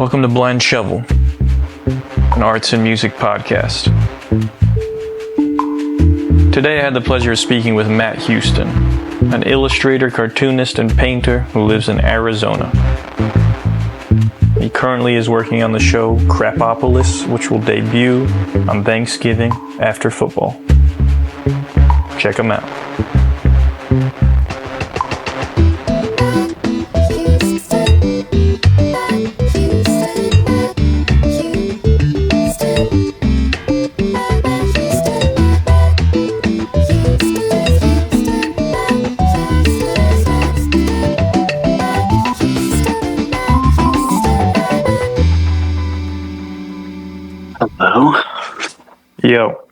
Welcome to Blind Shovel, an arts and music podcast. Today I had the pleasure of speaking with Matt Houston, an illustrator, cartoonist, and painter who lives in Arizona. He currently is working on the show Krapopolis, which will debut on Thanksgiving after football. Check him out. Hello? Yo.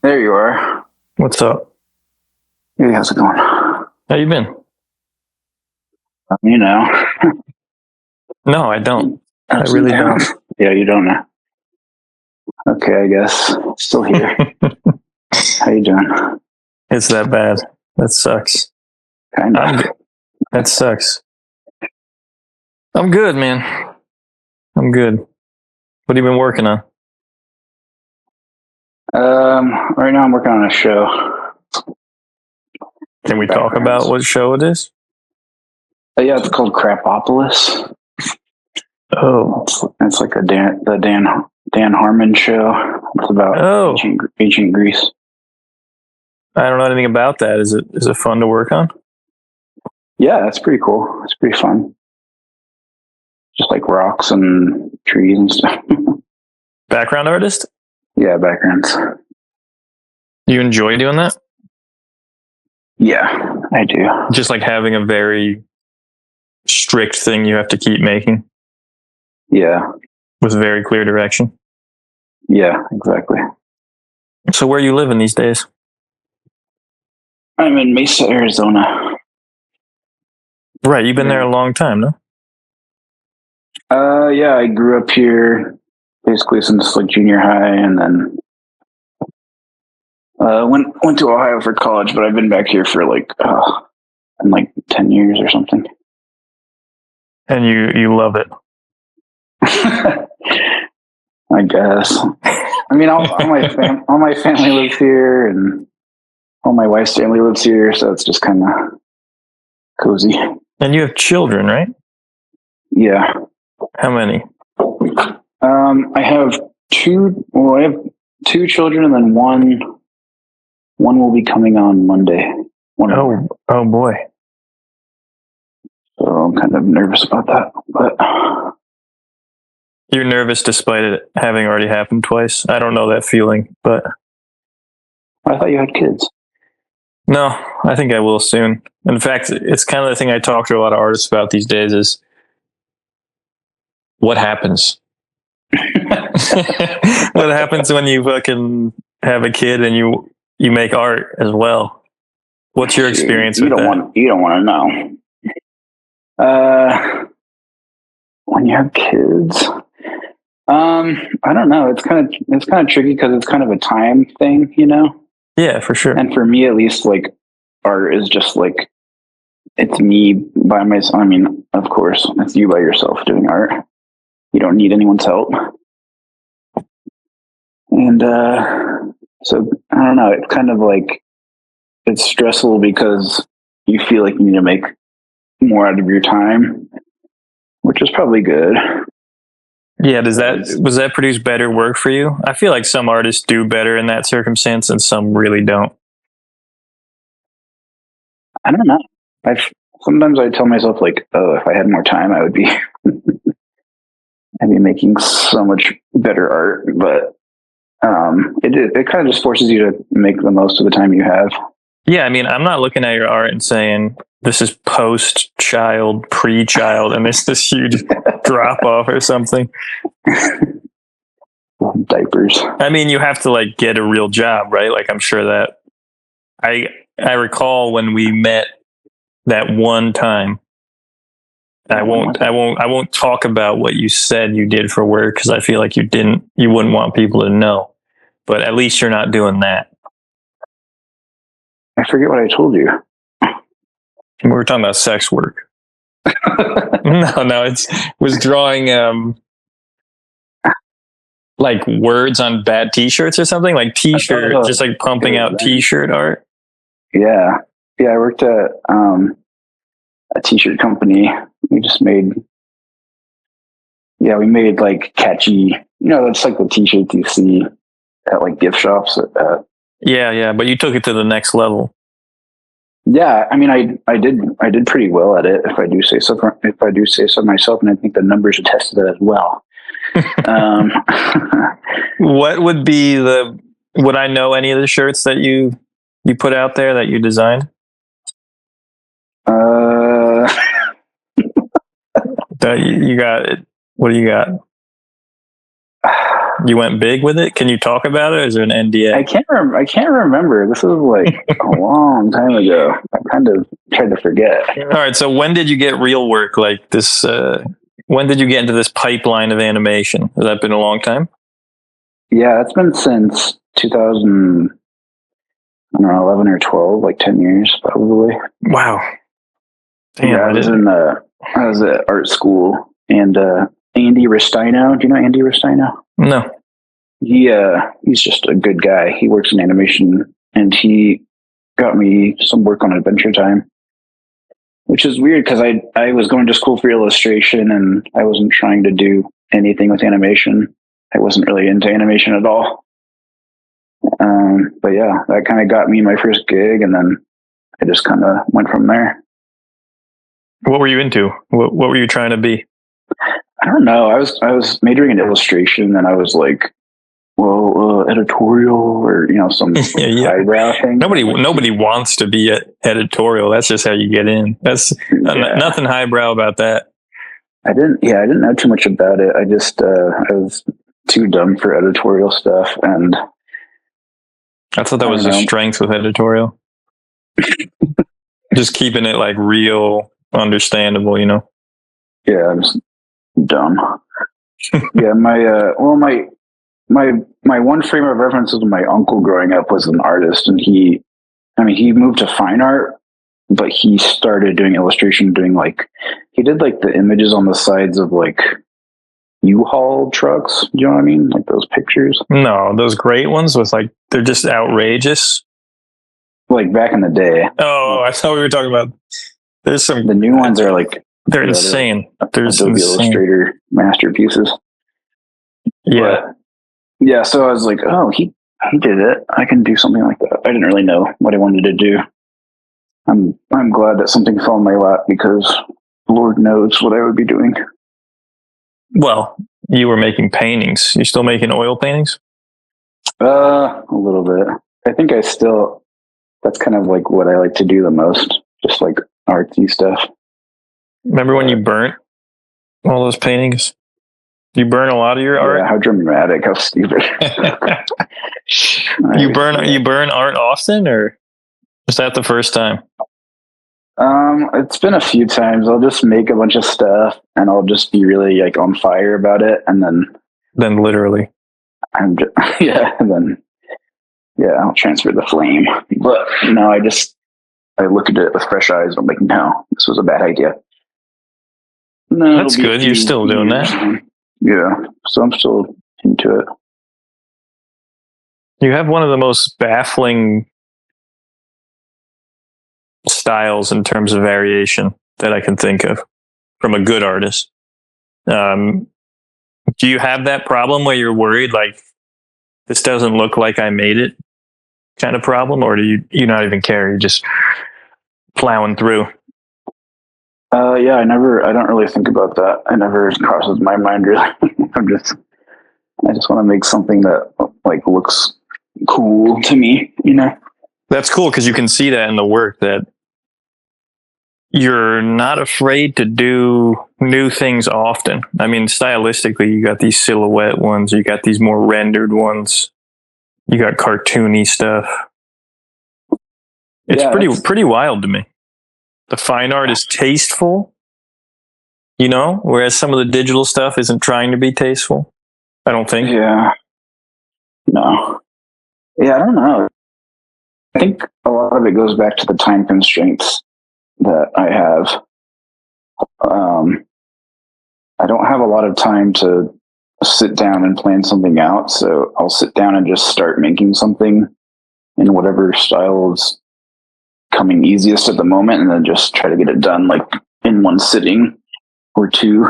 There you are. What's up? Hey, how's it going? How you been? You know. No, I don't. I really don't. Yeah, you don't know. Okay, I guess. Still here. How you doing? It's that bad. That sucks. Kind of. That sucks. I'm good, man. I'm good. What have you been working on? Right now I'm working on a show. Can we talk about what show it is? Yeah, it's called Krapopolis. Oh. It's like the Dan Harmon show. It's about ancient Greece. I don't know anything about that. Is it fun to work on? Yeah, it's pretty cool. It's pretty fun. Just like rocks and trees and stuff. Background artist? Yeah, backgrounds. You enjoy doing that? Yeah, I do. Just like having a very strict thing you have to keep making? Yeah. With very clear direction? Yeah, exactly. So where are you living these days? I'm in Mesa, Arizona. Right, you've been there a long time, no? Yeah, I grew up here basically since like junior high, and then went to Ohio for college, but I've been back here for like 10 years or something. And you love it? I guess. I mean, all my family lives here, and all my wife's family lives here, so it's just kind of cozy. And you have children, right? Yeah. How many? I have two. Well, I have two children, and then one will be coming on Monday. Oh boy. So I'm kind of nervous about that. But you're nervous despite it having already happened twice. I don't know that feeling, but I thought you had kids. No, I think I will soon. In fact, it's kind of the thing I talk to a lot of artists about these days is what happens. What happens when you fucking have a kid and you make art as well? What's your experience with that? You don't want to know. When you have kids, I don't know. It's kind of tricky because it's kind of a time thing, you know. Yeah, for sure. And for me, at least, like art is just like it's me by myself. I mean, of course, it's you by yourself doing art. You don't need anyone's help. And so I don't know. It's kind of like it's stressful because you feel like you need to make more out of your time, which is probably good. Yeah, was that produce better work for you? I feel like some artists do better in that circumstance and some really don't. I don't know. Sometimes I tell myself like, oh, if I had more time, I would be I'd be making so much better art, but it kind of just forces you to make the most of the time you have. Yeah, I mean, I'm not looking at your art and saying this is post-child, pre-child, and there's this huge drop-off or something. Diapers. I mean, you have to like get a real job, right? Like I'm sure that I recall when we met that one time. I won't talk about what you said you did for work because I feel like you wouldn't want people to know. But at least you're not doing that. I forget what I told you. We were talking about sex work. No, it was drawing like words on bad T-shirts or something, like T-shirt, just like pumping out T-shirt art. Yeah, I worked at a T-shirt company. We just made, we made like catchy, it's like the T-shirts you see at like gift shops. Yeah, but you took it to the next level. Yeah, I mean, I did pretty well at it, if I do say so. If I do say so myself, and I think the numbers attest to that as well. What would be would I know any of the shirts that you put out there that you designed? That you got it. What do you got? You went big with it. Can you talk about it? Or is there an NDA? I can't remember. This was like a long time ago. I kind of tried to forget. All right. So when did you get real work like this? When did you get into this pipeline of animation? Has that been a long time? Yeah, it's been since 2011 or 12, like 10 years probably. Wow. Damn, yeah, I was at art school, and Andy Ristino. Do you know Andy Ristino? No. He's just a good guy. He works in animation, and he got me some work on Adventure Time, which is weird because I was going to school for illustration, and I wasn't trying to do anything with animation. I wasn't really into animation at all. But yeah, that kind of got me my first gig, and then I just kind of went from there. What were you into? What were you trying to be? I don't know. I was majoring in illustration, and I was like, well, editorial, or some highbrow thing. Nobody wants to be editorial. That's just how you get in. That's nothing highbrow about that. I didn't know too much about it. I just I was too dumb for editorial stuff, and I thought that was a strength with editorial. Just keeping it like real, understandable, Yeah, I'm just dumb. Yeah, my one frame of reference was my uncle growing up was an artist, and he moved to fine art, but he started doing illustration, he did like the images on the sides of like U-Haul trucks. Do you know what I mean? Like those pictures. No, those great ones with like, they're just outrageous. Like back in the day. Oh, I thought we were talking about. There's some. The new ones are like they're insane. There's Adobe Illustrator masterpieces. Yeah, yeah. So I was like, oh, he did it. I can do something like that. I didn't really know what I wanted to do. I'm glad that something fell in my lap, because Lord knows what I would be doing. Well, you were making paintings. You still making oil paintings? A little bit. I think that's kind of like what I like to do the most. Just like artsy stuff. Remember when you burnt all those paintings? You burn a lot of your art? Yeah, how dramatic, how stupid. You burn art often, or was that the first time? It's been a few times. I'll just make a bunch of stuff, and I'll just be really like on fire about it, and then literally, and then I'll transfer the flame. But no, I look at it with fresh eyes. I'm like, no, this was a bad idea. No, that's good. You're still doing that. Yeah, so I'm still into it. You have one of the most baffling styles in terms of variation that I can think of from a good artist. Do you have that problem where you're worried, like, this doesn't look like I made it kind of problem, or do you not even care? You're just plowing through? Yeah, I don't really think about that. It never crosses my mind, really. I just want to make something that like looks cool to me, That's cool, because you can see that in the work, that you're not afraid to do new things often. I mean, stylistically, you got these silhouette ones, you got these more rendered ones, you got cartoony stuff. It's pretty wild to me. The fine art is tasteful, whereas some of the digital stuff isn't trying to be tasteful, I don't think. Yeah. No. Yeah, I don't know. I think a lot of it goes back to the time constraints that I have. I don't have a lot of time to sit down and plan something out, so I'll sit down and just start making something in whatever style is coming easiest at the moment, and then just try to get it done like in one sitting or two.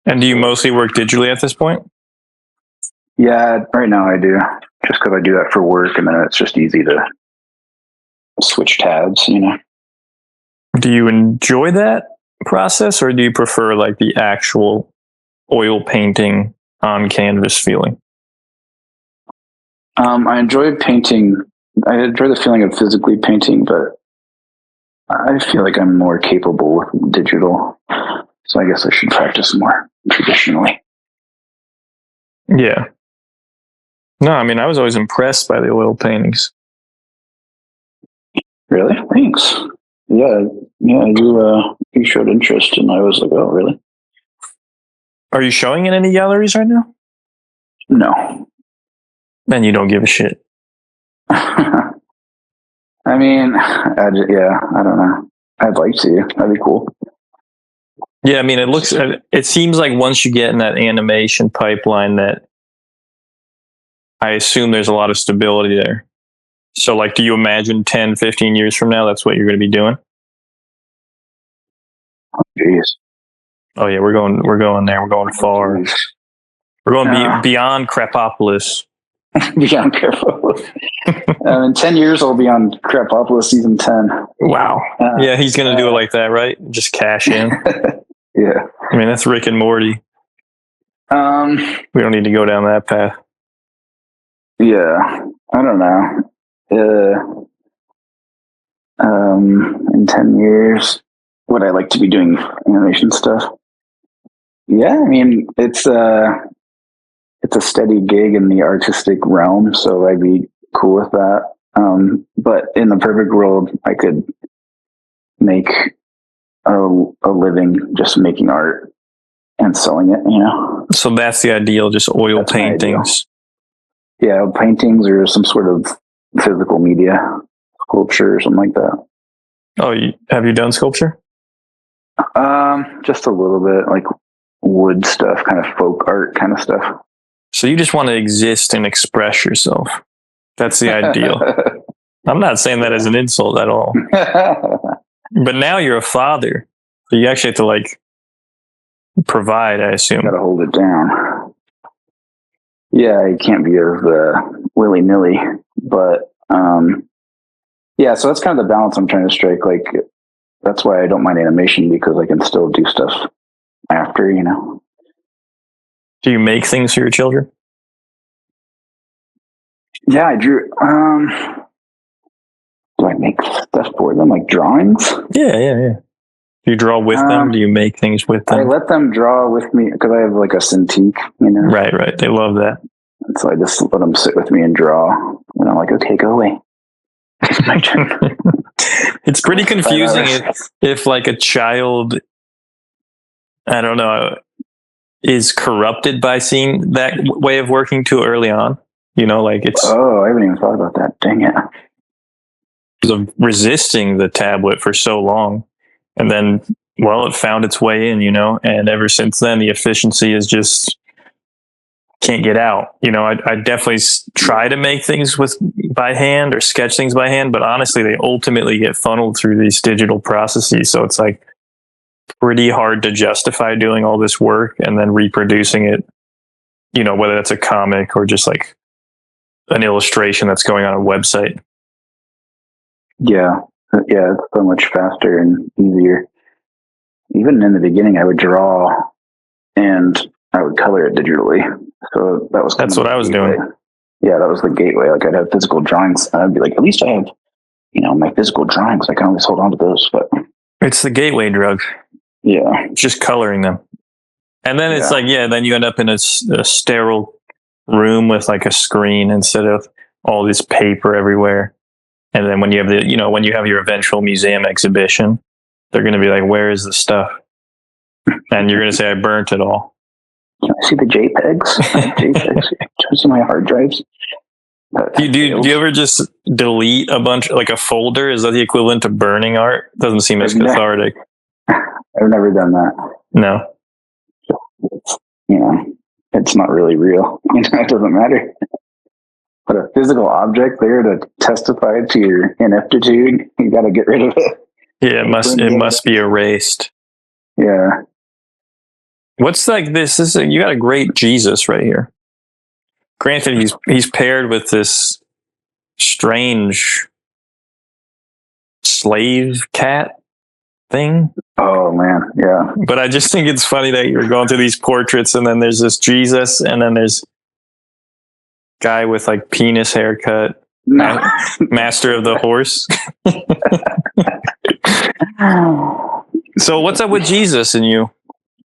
And do you mostly work digitally at this point? Yeah, right now I do, just because I do that for work, and then it's just easy to switch tabs, you know. Do you enjoy that process, or do you prefer like the actual oil painting on canvas feeling? I enjoy painting. I enjoy the feeling of physically painting, but I feel like I'm more capable with digital. So I guess I should practice more traditionally. Yeah. No, I mean, I was always impressed by the oil paintings. Really? Thanks. Yeah, you showed interest, and I was like, oh, really? Are you showing in any galleries right now? No. Then you don't give a shit. I mean, I don't know. I'd like to. That'd be cool. Yeah, I mean, it seems like once you get in that animation pipeline, that I assume there's a lot of stability there. So, like, do you imagine 10, 15 years from now, that's what you're going to be doing? Jeez. Oh yeah, we're going there. We're going far. Jeez. We're going beyond Krapopolis. Beyond Krapopolis. In 10 years, I'll be on Krapopolis season 10. Wow. Yeah, he's going to do it like that, right? Just cash in. Yeah. I mean, that's Rick and Morty. We don't need to go down that path. Yeah. I don't know. In 10 years, would I like to be doing animation stuff? Yeah, I mean, it's a steady gig in the artistic realm, so I'd be cool with that. But in the perfect world, I could make a living just making art and selling it, you know? So that's the ideal, just oil paintings. Yeah, paintings or some sort of physical media, sculpture or something like that. Oh, have you done sculpture? Just a little bit, like wood stuff, kind of folk art kind of stuff. So you just want to exist and express yourself. That's the ideal. I'm not saying that as an insult at all. But now you're a father, so you actually have to like provide, I assume. Gotta hold it down. Yeah, you can't be as willy-nilly, but yeah, so that's kind of the balance I'm trying to strike. Like, that's why I don't mind animation, because I can still do stuff after, you know. Do you make things for your children? Yeah, I drew. Do I make stuff for them, like drawings? Yeah. Do you draw with them? Do you make things with them? I let them draw with me because I have like a Cintiq, you know. Right. They love that. And so I just let them sit with me and draw. And I'm like, okay, go away. It's my turn. It's pretty confusing if like a child, I don't know, is corrupted by seeing that way of working too early on. You know, like it's... Oh, I haven't even thought about that. Dang it. Of resisting the tablet for so long. And then, well, it found its way in, you know, and ever since then, the efficiency is just can't get out. You know, I definitely try to make things by hand or sketch things by hand, but honestly, they ultimately get funneled through these digital processes. So it's like pretty hard to justify doing all this work and then reproducing it, you know, whether that's a comic or just like an illustration that's going on a website. Yeah, it's so much faster and easier. Even in the beginning, I would draw and I would color it digitally. So that's what I was doing. Yeah, that was the gateway. Like, I'd have physical drawings. I'd be like, at least I have, you know, my physical drawings. I can always hold on to those. But it's the gateway drug. Yeah, just coloring them, and then it's like, then you end up in a sterile room with like a screen instead of all this paper everywhere. And then when you have when you have your eventual museum exhibition, they're going to be like, where is the stuff? And you're going to say, I burnt it all. Can I see the JPEGs? Can I see my hard drives? Do you ever just delete a bunch, like a folder? Is that the equivalent to burning art? Doesn't seem as cathartic. I've never done that. No. It's not really real. It doesn't matter. But a physical object there to testify to your ineptitude, you got to get rid of it. Yeah, it must be erased. Yeah. What's like this? You got a great Jesus right here. Granted, he's paired with this strange slave cat thing. Oh man, yeah. But I just think it's funny that you're going through these portraits, and then there's this Jesus, and then there's guy with like penis haircut. No. Master of the horse. So what's up with Jesus and you?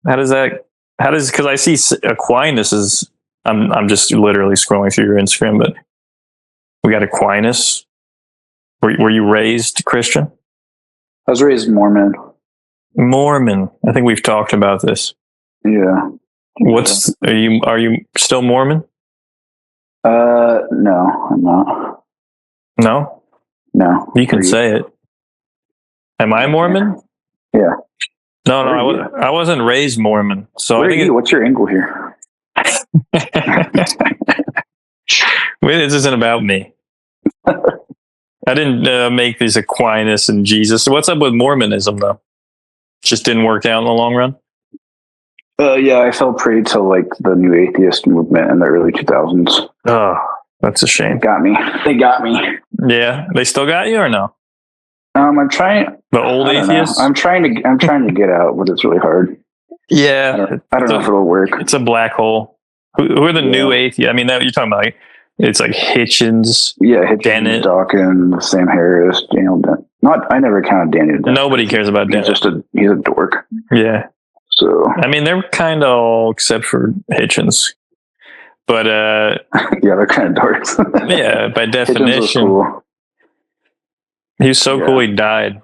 Because I see Aquinas is, I'm just literally scrolling through your Instagram, but we got Aquinas. Were you raised Christian? I was raised Mormon. Mormon. I think we've talked about this. Yeah. Are you still Mormon? No, I'm not. No? No. You can say it. Am I Mormon? Yeah. No, I wasn't raised Mormon. So Where are you? What's your angle here? Wait, this isn't about me. I didn't make these Aquinas and Jesus. So what's up with Mormonism, though? Just didn't work out in the long run? Yeah, I fell prey to like the new atheist movement in the early 2000s. Oh, that's a shame. They got me. Yeah, they still got you or no? I'm trying. The old atheists. I'm trying to get out, but it's really hard. Yeah, I don't know if it'll work. It's a black hole. Who are the new atheists? I mean, you're talking about like it's like Hitchens. Yeah, Hitchens, Dennett, Dawkins, Sam Harris, Daniel Dennett. I never counted Daniel Dennett. Nobody cares about Dennett. He's a dork. Yeah. So I mean, they're kind of all except for Hitchens. But yeah, they're kind of dorks. Yeah, by definition. Cool. He was so cool he died.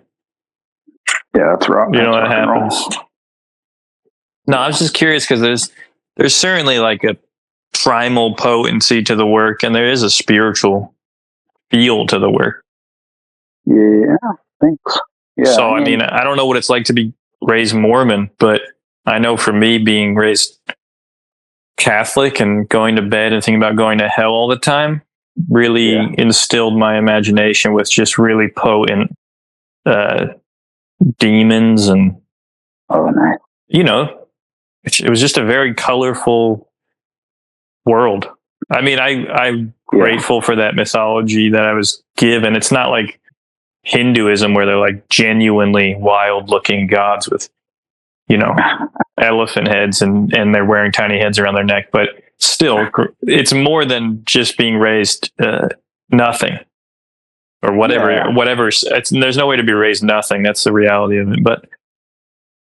Yeah, that's wrong. You know what happens? No, I was just curious because there's certainly like a primal potency to the work, and there is a spiritual feel to the work. Yeah, thanks. Yeah. So I mean, I don't know what it's like to be raised Mormon, but I know for me being raised Catholic and going to bed and thinking about going to hell all the time really instilled my imagination with just really potent demons and nice. It was just a very colorful world. I mean, I'm grateful for that mythology that I was given. It's not like Hinduism where they're like genuinely wild looking gods with elephant heads and they're wearing tiny heads around their neck, but still it's more than just being raised nothing or whatever there's no way to be raised nothing. That's the reality of it. But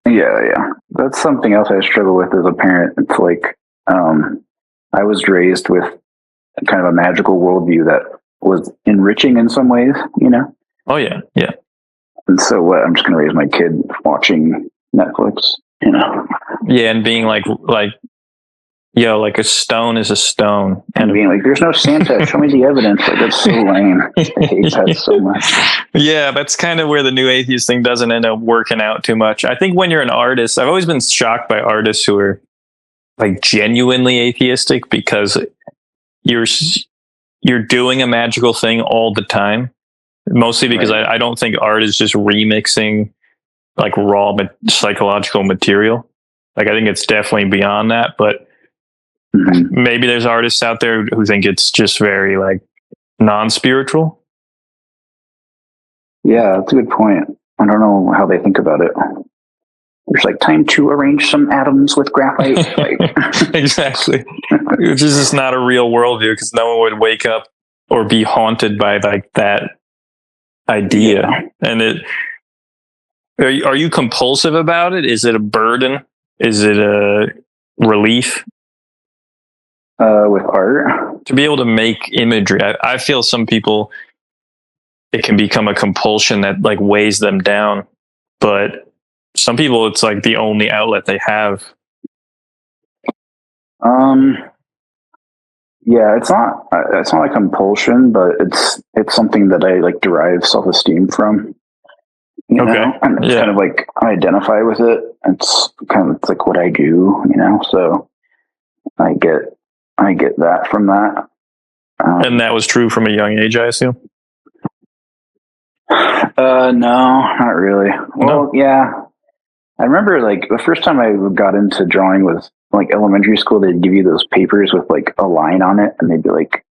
yeah, that's something else I struggle with as a parent. It's like I was raised with kind of a magical worldview that was enriching in some ways, Oh yeah. And so I'm just gonna raise my kid watching Netflix, Yeah, and being like a stone is a stone. And being like, there's no Santa, show me the evidence. Like, that's so lame. I hate that so much. Yeah, that's kind of where the new atheist thing doesn't end up working out too much. I think when you're an artist, I've always been shocked by artists who are like genuinely atheistic because you're doing a magical thing all the time. Mostly because I don't think art is just remixing like raw psychological material. Like I think it's definitely beyond that, but maybe there's artists out there who think it's just very like non-spiritual. Yeah, that's a good point. I don't know how they think about it. There's like time to arrange some atoms with graphite. Exactly. Which is just not a real worldview because no one would wake up or be haunted by like that idea. Yeah. And are you compulsive about it? Is it a burden? Is it a relief? With art? To be able to make imagery. I feel some people, it can become a compulsion that like weighs them down. But some people, it's like the only outlet they have. Yeah, it's not a compulsion, but it's something that I like derive self-esteem from. you know, and it's kind of like I identify with it. It's like what I do, you know. So I get that from that. And that was true from a young age, I assume. No, not really. Well, yeah. I remember like the first time I got into drawing was like elementary school. They'd give you those papers with like a line on it, and they'd be like,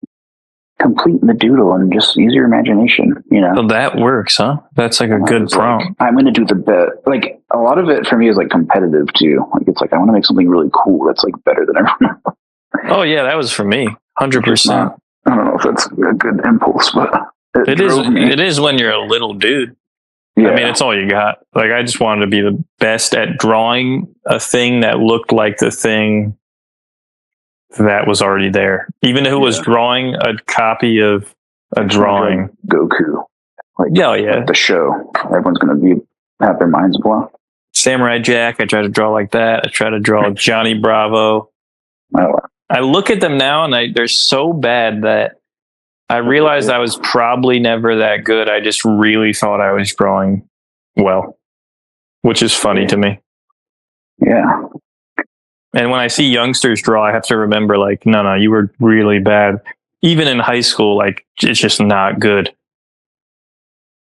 complete the doodle and just use your imagination, you know. So that works, huh? That's like a good prompt. Like, I'm going to do the bit. Like a lot of it for me is like competitive too. Like it's like I want to make something really cool that's like better than everyone else. Oh yeah, that was for me, 100%. I don't know if that's a good impulse, but it is. It is when you're a little dude. Yeah. I mean, it's all you got. Like, I just wanted to be the best at drawing a thing that looked like the thing that was already there. Even if it was drawing a copy of a drawing. Goku. Like, like the show. Everyone's going to have their minds blown. Samurai Jack, I try to draw like that. I try to draw Johnny Bravo. Oh. I look at them now and they're so bad that I realized I was probably never that good. I just really thought I was drawing well, which is funny to me. Yeah. And when I see youngsters draw, I have to remember, like, no, you were really bad. Even in high school, like, it's just not good.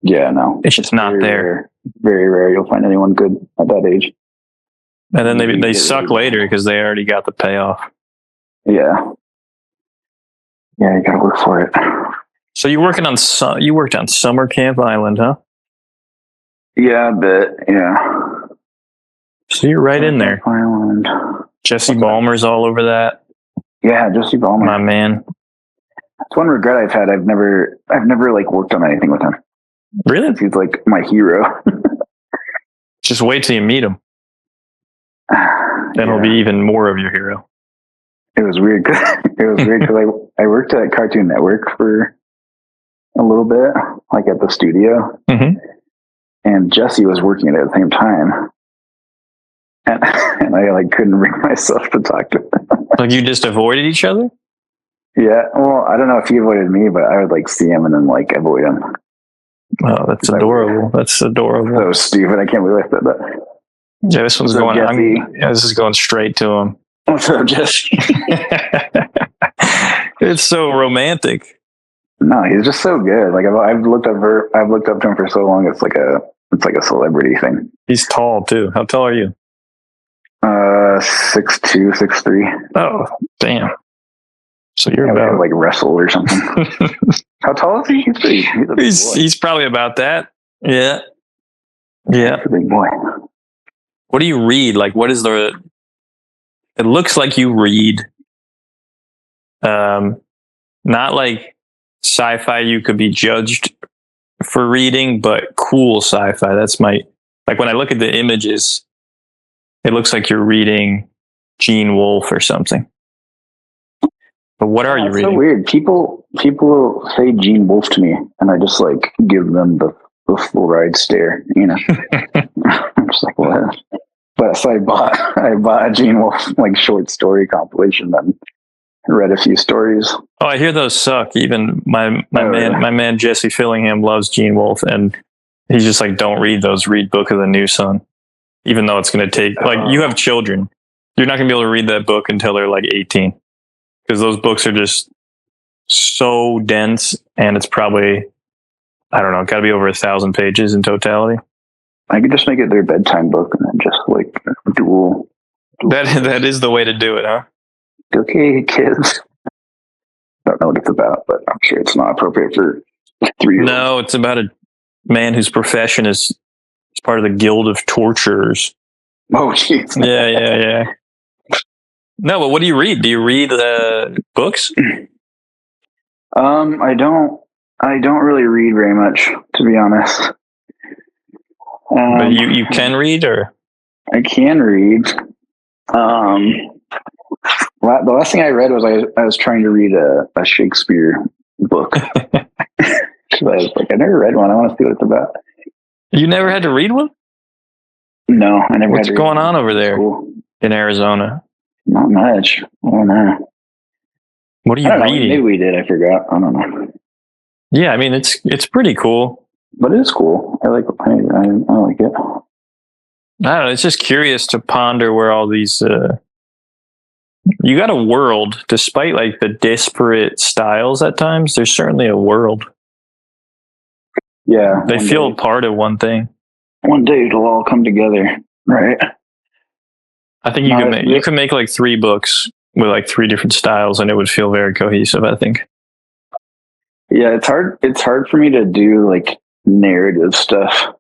Yeah, no. It's just not there. Rare. Very rare you'll find anyone good at that age. And then they suck later because they already got the payoff. Yeah. Yeah, you gotta work for it. So you worked on Summer Camp Island, huh? Yeah, a bit. Yeah. So you're right in there. Island. Jesse Ballmer's all over that. Yeah, Jesse Ballmer, my man. That's one regret I've had. I've never like worked on anything with him. Really? He's like my hero. Just wait till you meet him. Then he'll be even more of your hero. It was weird. Because I worked at Cartoon Network for a little bit, like at the studio, and Jesse was working it at the same time, and I like couldn't bring myself to talk to him. Like you just avoided each other? Yeah. Well, I don't know if he avoided me, but I would like see him and then like avoid him. Oh, that's adorable. That's adorable. That was stupid. I can't believe I said that. Yeah, this one's going. This is going straight to him. What's up, Jesse? It's so romantic. No, he's just so good. Like I've looked up to him for so long. It's like a celebrity thing. He's tall too. How tall are you? 6'2", 6'3". Oh, damn. So you're about like wrestle or something. How tall is he? He's probably about that. Yeah. Yeah. He's a big boy. What do you read? Like, what is it looks like you read, not like sci-fi you could be judged for reading, but cool sci-fi. That's like when I look at the images, it looks like you're reading Gene Wolfe or something. But what are you reading? So weird. People say Gene Wolfe to me, and I just like give them the full ride stare. You know, I'm just like, what? But so I bought a Gene Wolfe like short story compilation and read a few stories. Oh, I hear those suck. Even my man Jesse Fillingham loves Gene Wolfe, and he's just like, don't read those. Read Book of the New Sun, even though it's going to take like you have children, you're not going to be able to read that book until they're like 18. Because those books are just so dense, and it's probably, I don't know, got to be over 1,000 pages in totality. I could just make it their bedtime book and then just like dual. That is the way to do it, huh? Okay, kids. I don't know what it's about, but I'm sure it's not appropriate for 3-year-olds. No, it's about a man whose profession is part of the Guild of Torturers. Oh, jeez. Yeah. No, but what do you read? Do you read books? I don't really read very much, to be honest. But you can read, or I can read. The last thing I read was I was trying to read a Shakespeare book. I was like, I never read one. I want to see what it's about. You never had to read one? No, I never. What's going on over there in Arizona? Not much. I don't know. What are you reading? Maybe we did. I forgot. I don't know. Yeah, I mean it's pretty cool. but it is cool. I like it. I don't know. It's just curious to ponder where all these. You got a world, despite like the disparate styles at times. There's certainly a world. Yeah, they feel part of one thing. One day it'll all come together, right? I think you could make like 3 books with like 3 different styles, and it would feel very cohesive. I think. Yeah, it's hard. It's hard for me to do like narrative stuff.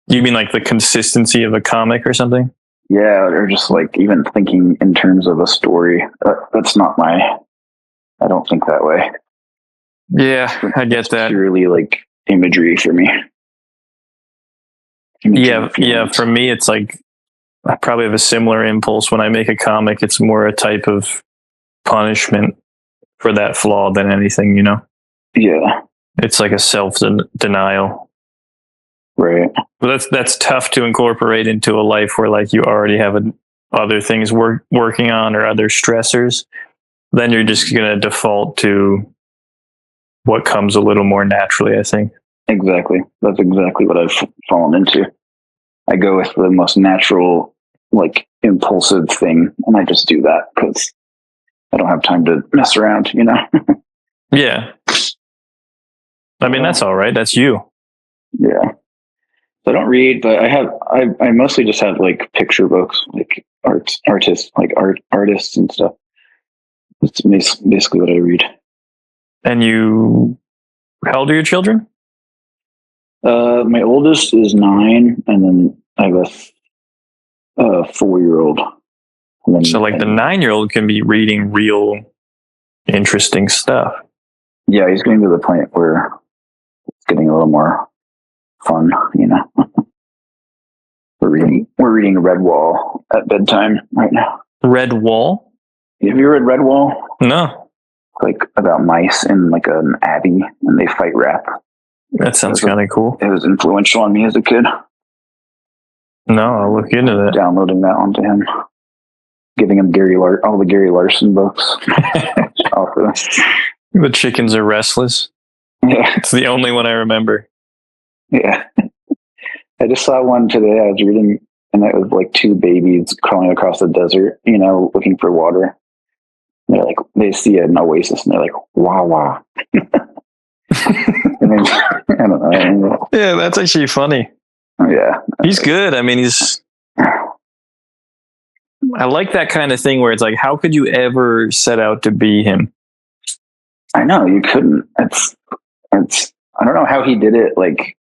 You mean like the consistency of a comic or something? Yeah, or just like even thinking in terms of a story. That's not my. I don't think that way. Yeah, I get that. Purely like imagery for me. Yeah. For me, it's like I probably have a similar impulse when I make a comic. It's more a type of punishment for that flaw than anything, you know? Yeah. It's like a self-denial. Right. But that's tough to incorporate into a life where like you already have other things working on or other stressors. Then you're just going to default to what comes a little more naturally, I think. Exactly. That's exactly what I've fallen into. I go with the most natural, like impulsive thing, and I just do that because I don't have time to mess around, you know? Yeah. I mean, that's all right. That's you. Yeah. I don't read, but I mostly just have like picture books, like artists and stuff. That's basically what I read. And how old are your children? My oldest is 9, and then I have a 4-year-old. So like the 9-year-old can be reading real interesting stuff. Yeah, he's getting to the point where it's getting a little more fun, you know. We're reading Redwall at bedtime right now. Redwall? Have you read Redwall? No. Like about mice in like an abbey, and they fight rap. That sounds kind of cool. It was influential on me as a kid. No, I'll look into that. Downloading that onto him. Giving him all the Gary Larson books. The Chickens Are Restless. Yeah. It's the only one I remember. Yeah. I just saw one today. I was reading, and it was like 2 babies crawling across the desert, you know, looking for water. And they're like, they see an oasis, and they're like, wah wah. And then, I don't know. Yeah, that's actually funny. Yeah. He's good. I mean, I like that kind of thing where it's like, how could you ever set out to be him? I know, you couldn't. It's I don't know how he did it, like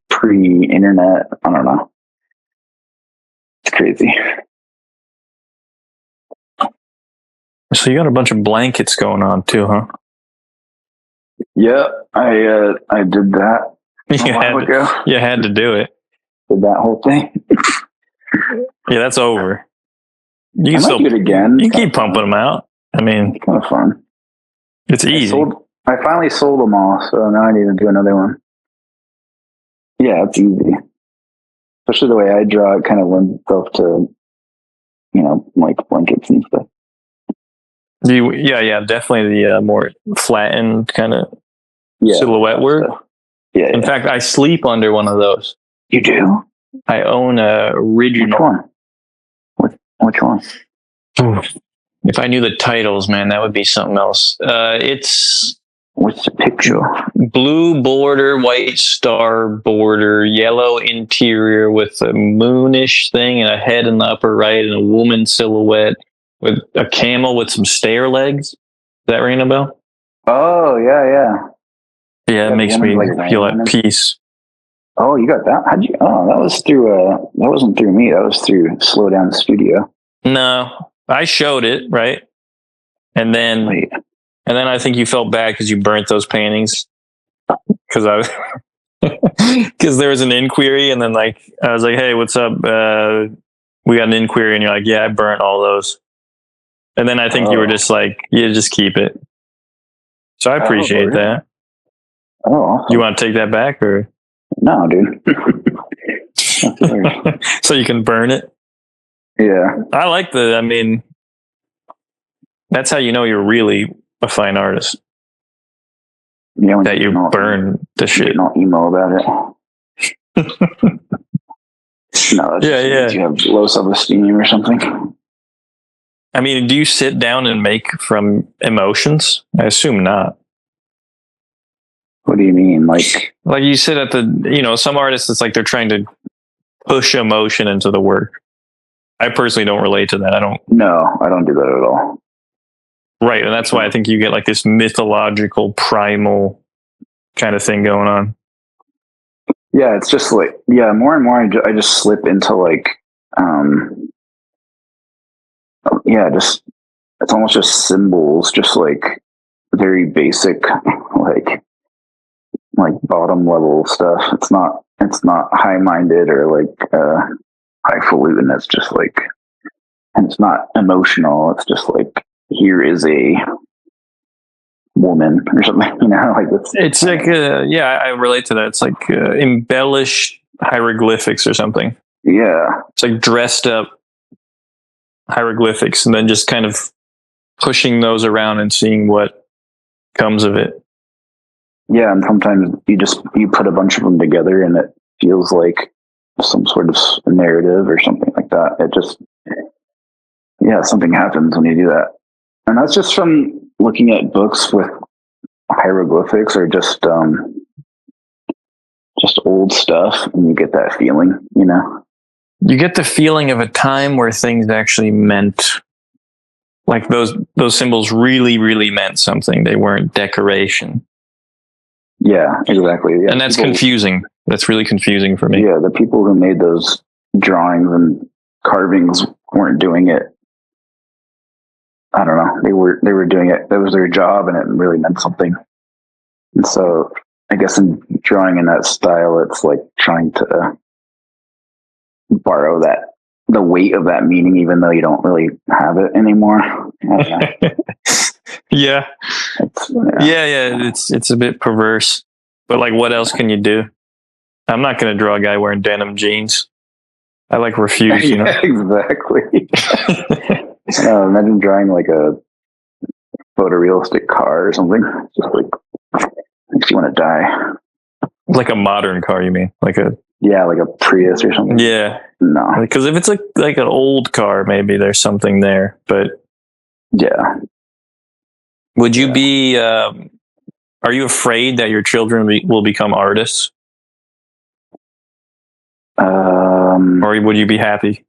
pre-internet. I don't know. It's crazy. So you got a bunch of blankets going on too, huh? Yeah, I did that. You had to do it. Did that whole thing. Yeah, that's over. You can still do it again. You can keep pumping them out. I mean, it's kind of fun. It's easy. I finally sold them all, so now I need to do another one. Yeah, it's easy. Especially the way I draw, it kind of lends itself to, you know, like blankets and stuff. Yeah, definitely the more flattened kind of silhouette work. Yeah. In fact, I sleep under one of those. You do? I own a original. Which one? If I knew the titles, man, that would be something else. It's what's the picture? Blue border, white star border, yellow interior with a moonish thing and a head in the upper right and a woman silhouette with a camel with some stair legs. Does that ring a bell? Oh, yeah. Yeah, it makes me feel at peace. Oh, you got that? How'd you? Oh, that was through. That wasn't through me. That was through Slow Down Studio. No, I showed it, right, and then I think you felt bad because you burnt those paintings because there was an inquiry, and then like I was like, hey, what's up? We got an inquiry, and you're like, yeah, I burnt all those, and then I think you were just like, yeah, just keep it. So I appreciate that. Oh, awesome. You want to take that back or? No, dude. So you can burn it? Yeah. I mean, that's how you know you're really a fine artist. Yeah, that you burn the shit. Getting all emo about it. No, yeah. You have low self-esteem or something. I mean, do you sit down and make from emotions? I assume not. What do you mean? Like you sit at some artists, it's like they're trying to push emotion into the work. I personally don't relate to that. No, I don't do that at all. Right. And that's why I think you get like this mythological, primal kind of thing going on. Yeah, it's just like, more and more I just slip into like, just, it's almost just symbols, just like very basic, like bottom level stuff. It's not high minded or like, highfalutin. It's just like, and it's not emotional. It's just like, here is a woman or something, like it's like I relate to that. It's like embellished hieroglyphics or something. Yeah, it's like dressed up hieroglyphics and then just kind of pushing those around and seeing what comes of it. Yeah, and sometimes you put a bunch of them together and it feels like some sort of narrative or something like that. It just something happens when you do that. And that's just from looking at books with hieroglyphics or just old stuff, and you get that feeling, You get the feeling of a time where things actually meant, like those symbols really, really meant something. They weren't decoration. Yeah, exactly. Yeah, and that's confusing. That's really confusing for me. Yeah, the people who made those drawings and carvings weren't doing it. I don't know. They were doing it. That was their job, and it really meant something. And so, I guess in drawing in that style, it's like trying to borrow the weight of that meaning, even though you don't really have it anymore. Yeah. It's a bit perverse. But like, what else can you do? I'm not going to draw a guy wearing denim jeans. I refuse, Exactly. Imagine drawing like a photorealistic car or something. Just like makes you want to die. Like a modern car, you mean? Like a Prius or something. Yeah. No. Because if it's like an old car, maybe there's something there. But yeah. Would you be? Are you afraid that your children will become artists? Or would you be happy?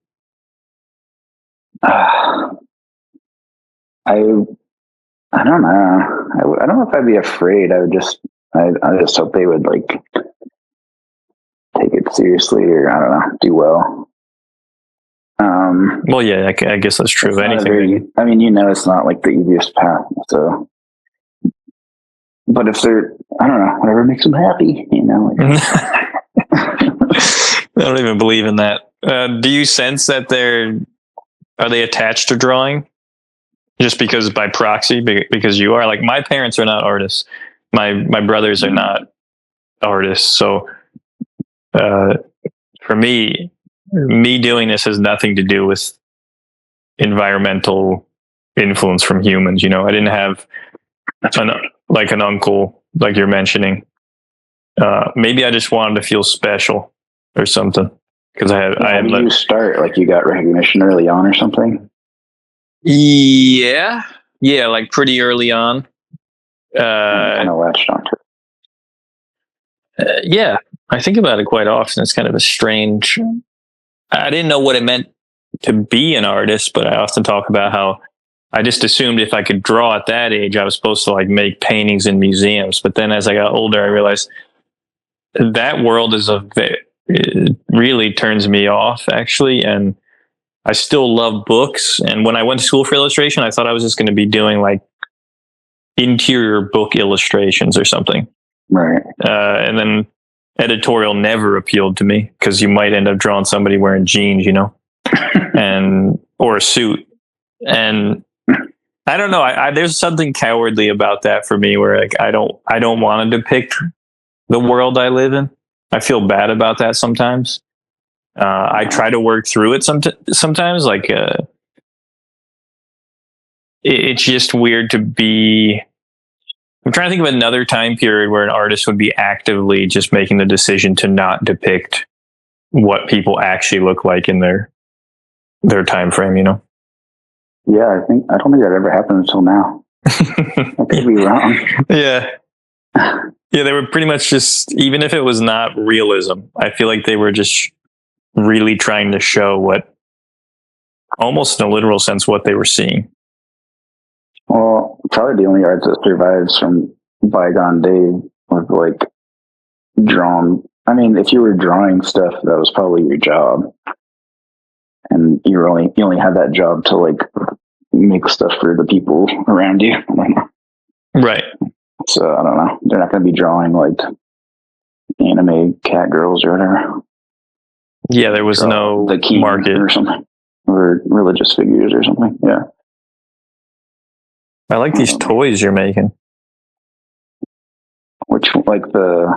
I don't know. I don't know if I'd be afraid. I just hope they would like take it seriously, or I don't know, do well. Well, yeah, I guess that's true. Anything. It's not like the easiest path. So, but if they're, I don't know, whatever makes them happy, I don't even believe in that. Do you sense that are they attached to drawing? Just because by proxy, because you are. Like, my parents are not artists. My brothers are not artists. So for me doing this has nothing to do with environmental influence from humans. I didn't have an uncle like you're mentioning. Maybe I just wanted to feel special or something. Because you start, like, you got recognition early on or something? Yeah, like pretty early on. Kind of latched onto it. Yeah, I think about it quite often. It's kind of a strange. I didn't know what it meant to be an artist, but I often talk about how I just assumed if I could draw at that age, I was supposed to like make paintings in museums. But then as I got older, I realized that world it really turns me off, actually. And I still love books. And when I went to school for illustration, I thought I was just going to be doing like interior book illustrations or something. Right. And then editorial never appealed to me because you might end up drawing somebody wearing jeans, or a suit. And I don't know. There's something cowardly about that for me, where like I don't want to depict the world I live in. I feel bad about that sometimes. I try to work through it sometimes. Like it's just weird to be I'm trying to think of another time period where an artist would be actively just making the decision to not depict what people actually look like in their time frame, you know? Yeah, I don't think that ever happened until now. I could be wrong. Yeah. Yeah, they were pretty much just, even if it was not realism, I feel like they were just really trying to show what, almost in a literal sense, what they were seeing. Well, probably the only art that survives from bygone days was like drawn. I mean, if you were drawing stuff, that was probably your job, and you only had that job to like make stuff for the people around you. Right. So I don't know. They're not going to be drawing like anime cat girls or whatever. Yeah, there was no the king market or something, or religious figures or something. Yeah. I like these toys you're making. Which, like the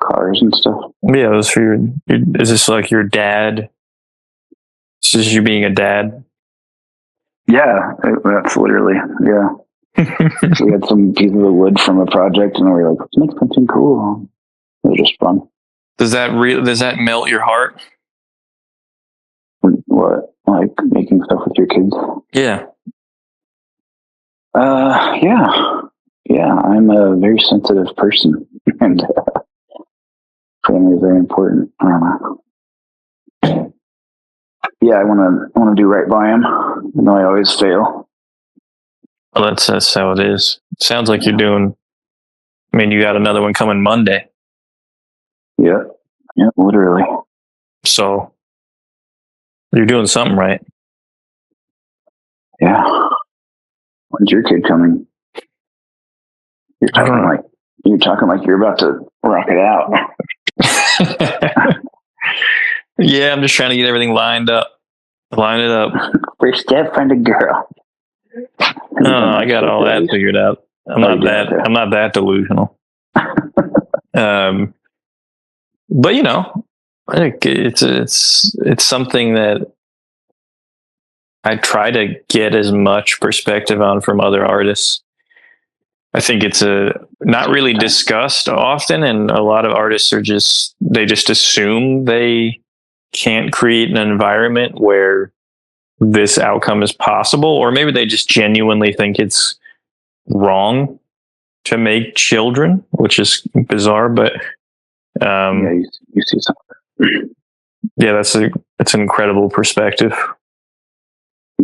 cars and stuff? Yeah, those for your is this like your dad? This is you being a dad? Yeah, that's literally, yeah. So we had some pieces of wood from a project, and we were like, let's make something cool. It was just fun. Does that melt your heart? What? Like making stuff with your kids? Yeah. Yeah. I'm a very sensitive person, and family is very important. I don't know. Yeah, I want to do right by him. I know I always fail. Well, that's how it is. It sounds like you're doing. I mean, you got another one coming Monday. Yeah, literally. So you're doing something right. Yeah. When's your kid coming? You're talking like you're about to rock it out. Yeah, I'm just trying to get everything lined up. Line it up. First step, find a girl. No, I got all that figured out. I'm not that delusional. But you know, I think it's something that I try to get as much perspective on from other artists. I think it's not really discussed often, and a lot of artists they just assume they can't create an environment where this outcome is possible, or maybe they just genuinely think it's wrong to make children, which is bizarre. But you see something. Yeah, that's an incredible perspective.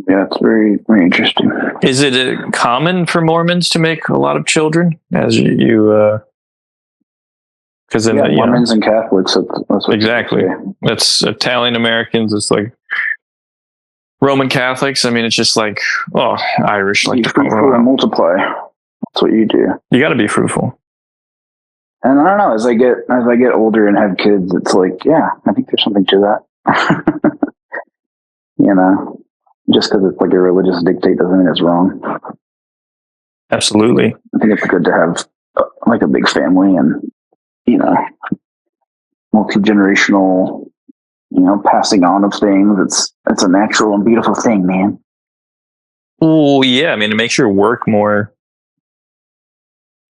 Yeah, it's very, very interesting. Is it common for Mormons to make a lot of children? As you because Mormons and Catholics. That's exactly. That's Italian Americans. It's like Roman Catholics. I mean, it's just like Irish. Like you fruitful and multiply. That's what you do. You got to be fruitful. And I don't know. As I get older and have kids, it's like, yeah, I think there's something to that. You know, just because it's like a religious dictate doesn't mean it's wrong. Absolutely. I think it's good to have like a big family and, you know, multi-generational, you know, passing on of things. It's a natural and beautiful thing, man. Oh yeah, I mean, it makes your work more.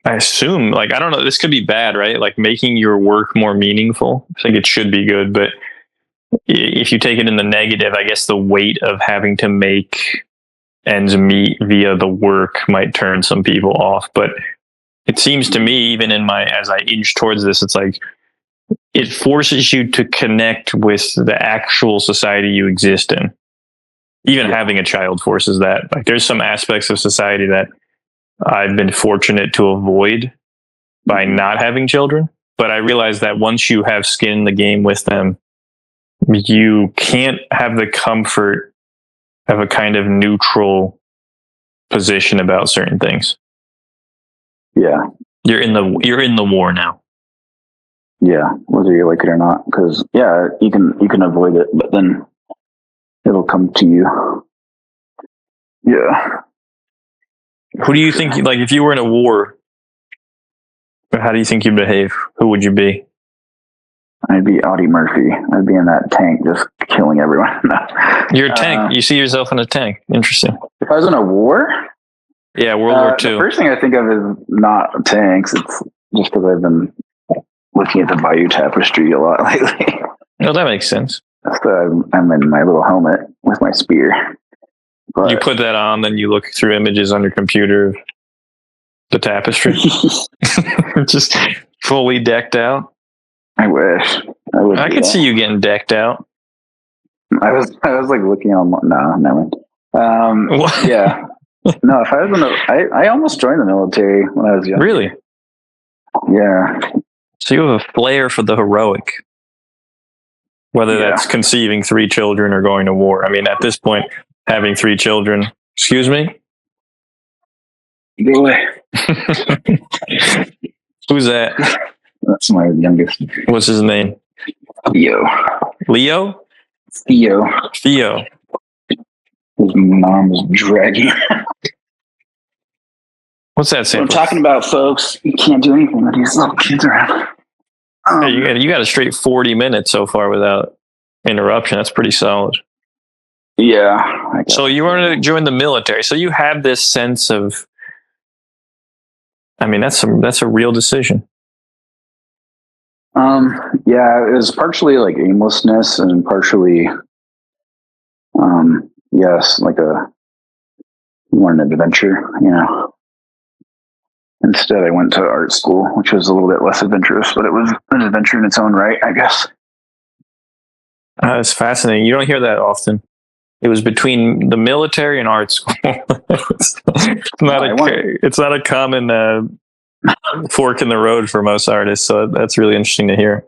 I assume, like, I don't know, this could be bad, right? Like making your work more meaningful. I think it should be good, but if you take it in the negative, I guess the weight of having to make ends meet via the work might turn some people off. But it seems to me, even as I inch towards this, it's like it forces you to connect with the actual society you exist in. Even having a child forces that. Like there's some aspects of society that I've been fortunate to avoid by not having children. But I realize that once you have skin in the game with them, you can't have the comfort of a kind of neutral position about certain things. Yeah. You're in the war now. Yeah, whether you like it or not, because you can avoid it, but then it'll come to you. Yeah. Who do you think, like, if you were in a war, how do you think you'd behave? Who would you be? I'd be Audie Murphy. I'd be in that tank just killing everyone. You're a tank. You see yourself in a tank. Interesting. If I was in a war? Yeah, World War The II. first thing I think of is not tanks. It's just because I've been looking at the Bayou Tapestry a lot lately. No, that makes sense. So I'm in my little helmet with my spear. But You put that on, then you look through images on your computer, the tapestry, just fully decked out. I wish. I could see you getting decked out. I was like looking on. No, never mind. Yeah. No, if I was I almost joined the military when I was young. Really? Yeah. So you have a flair for the heroic, whether that's conceiving 3 children or going to war. I mean, at this point, having 3 children. Excuse me? Go away. Who's that? That's my youngest. What's his name? Theo. Leo? Theo. His mom's dragging. What's that say? I'm talking about, folks. You can't do anything with these little kids around. Hey, you got a straight 40 minutes so far without interruption. That's pretty solid. Yeah. So you wanted to join the military. So you have this sense of, I mean, that's a real decision. Yeah, it was partially like aimlessness and partially, yes, like more an adventure, you know. Instead, I went to art school, which was a little bit less adventurous, but it was an adventure in its own right, I guess. It's fascinating. You don't hear that often. It was between the military and art school. It's not a common fork in the road for most artists, so that's really interesting to hear.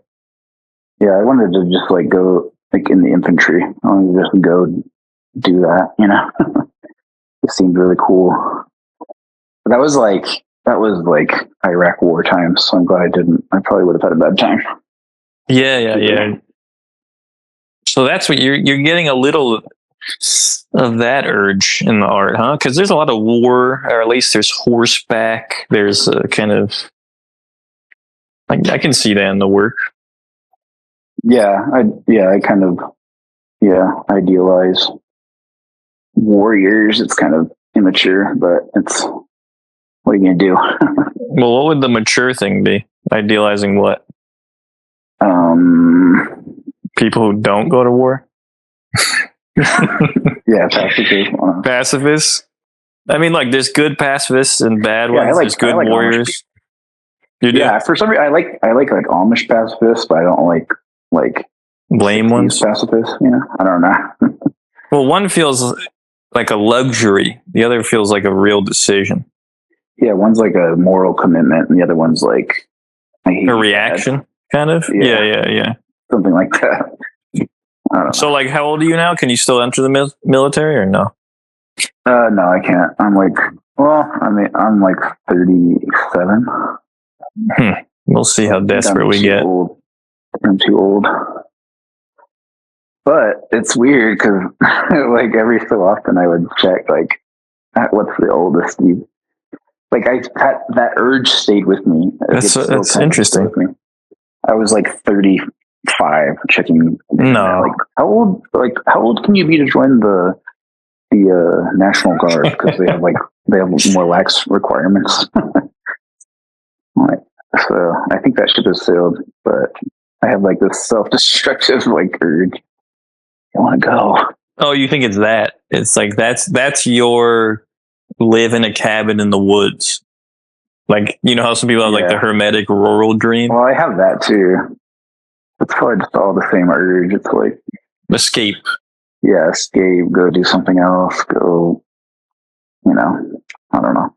Yeah, I wanted to just like go like in the infantry. I wanted to just go do that, you know. It seemed really cool. But that was like Iraq war times, so I'm glad I didn't. I probably would have had a bad time. Yeah. So that's what you're getting a little of that urge in the art, huh? Because there's a lot of war, or at least there's horseback. There's a kind of, I can see that in the work. I kind of idealize warriors. It's kind of immature, but it's, what are you gonna do? Well, what would the mature thing be? Idealizing what? People who don't go to war. Yeah, pacifists. Pacifists. I mean, like, there's good pacifists and bad ones. There's good warriors. You do? Yeah, for some reason, I like Amish pacifists, but I don't like blame ones. Pacifists. You know, I don't know. Well, one feels like a luxury. The other feels like a real decision. Yeah, one's like a moral commitment, and the other one's like a reaction, kind of. Yeah. Something like that. I don't know. So, like, how old are you now? Can you still enter the military or no? No, I can't. I'm like 37. We'll see how desperate we get. I'm too old. But it's weird because, like, every so often I would check, like, what's the oldest you. Like, that urge stayed with me. That's interesting. With me. I was like 35 checking. No. Like, how old can you be to join the National Guard? Because they have more lax requirements. So I think that ship has sailed, but I have like this self-destructive like urge. I want to go. Oh, you think it's that? It's like that's your live in a cabin in the woods. Like, you know how some people have like the hermetic rural dream? Well, I have that too. It's probably just all the same urge. It's like escape. Yeah, escape, go do something else, go, you know, I don't know.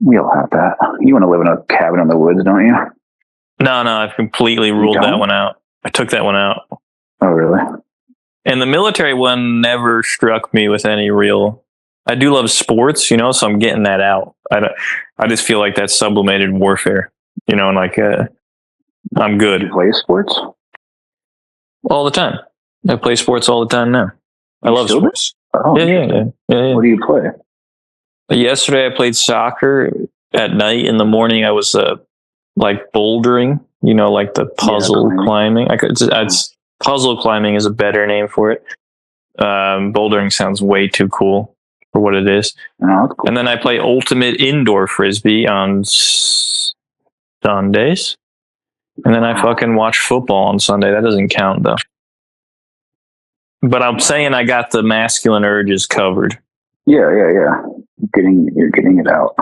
We all have that. You want to live in a cabin in the woods, don't you? No, I've completely ruled that one out. I took that one out. Oh, really? And the military one never struck me with any real. I do love sports, you know, so I'm getting that out. I just feel like that's sublimated warfare, you know, and like I'm good. Do you play sports? All the time. I play sports all the time now. I love sports. Oh, yeah. What do you play? Yesterday I played soccer at night. In the morning I was like bouldering, you know, like the puzzle climbing. Puzzle climbing is a better name for it. Bouldering sounds way too cool. for what it is. Oh, that's cool. And then I play ultimate indoor frisbee on Sundays. And then I fucking watch football on Sunday. That doesn't count though. But I'm saying I got the masculine urges covered. Yeah. You're getting it out.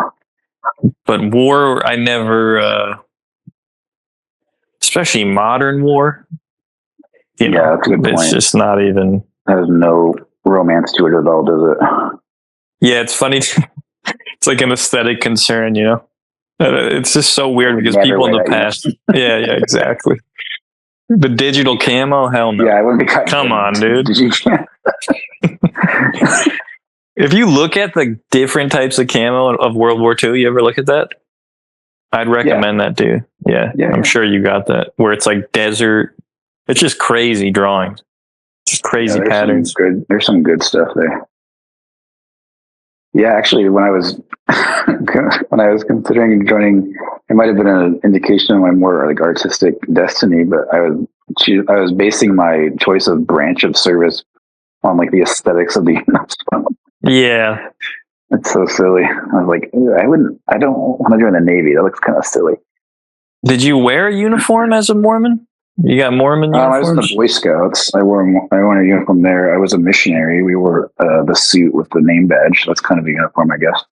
But war, I never, especially modern war. You know, that's a good point. It's just not even. There's no romance to it at all, does it? Yeah, it's funny. It's like an aesthetic concern, you know. It's just so weird because people in the past. Yeah, exactly. The digital camo, hell no. Yeah, I wouldn't be. Come on, dude. If you look at the different types of camo of World War II, you ever look at that? I'd recommend that too. Yeah, I'm sure you got that. Where it's like desert. It's just crazy drawings. Just crazy patterns. There's some good stuff there. Yeah, actually, when I was considering joining, it might have been an indication of my more like artistic destiny. But I was basing my choice of branch of service on like the aesthetics of the uniform. Yeah, it's so silly. I was like, I don't want to join the Navy. That looks kind of silly. Did you wear a uniform as a Mormon? You got Mormon uniforms? I was in the Boy Scouts. I wore a uniform there. I was a missionary. We wore the suit with the name badge. That's kind of a uniform, I guess.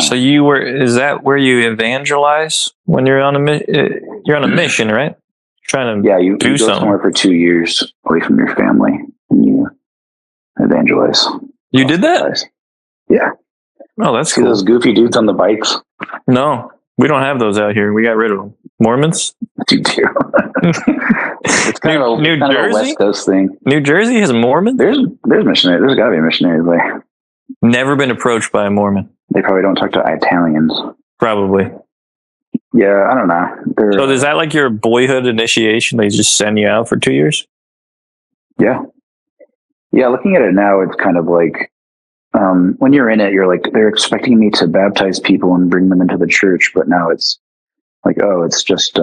So is that where you evangelize when you're on a mission, right? Trying to you go somewhere for 2 years away from your family and you evangelize. You did that? Yeah. Oh, that's cool. Those goofy dudes on the bikes? No, we don't have those out here. We got rid of them. Mormons? You do. It's kind of a West Coast thing. New Jersey has Mormons? There's missionaries. There's got to be a missionary there. Never been approached by a Mormon. They probably don't talk to Italians. Probably. Yeah, I don't know. So is that like your boyhood initiation? They just send you out for 2 years? Yeah. Yeah, looking at it now, it's kind of like, when you're in it, you're like, they're expecting me to baptize people and bring them into the church. But now it's like, oh, it's just,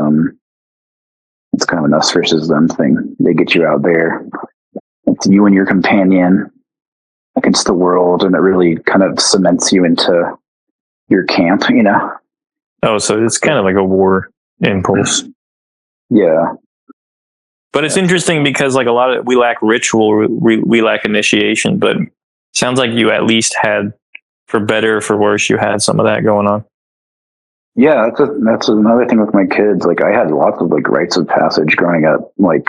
it's kind of an us versus them thing. They get you out there. It's you and your companion against the world. And it really kind of cements you into your camp, you know? Oh, so it's kind of like a war impulse. Yeah. But it's interesting because like we lack ritual, we lack initiation, but it sounds like you at least had, for better or for worse, you had some of that going on. Yeah, that's another thing with my kids. Like I had lots of like rites of passage growing up. Like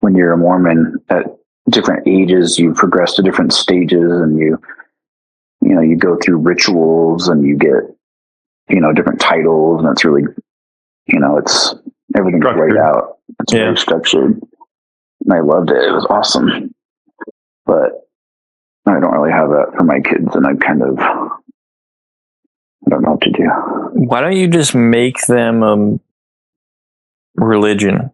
when you're a Mormon at different ages, you progress to different stages and you go through rituals and you get, different titles, and it's really, it's everything's laid out. It's very structured. And I loved it. It was awesome. But I don't really have that for my kids, and I don't know what to do. Why don't you just make them a religion,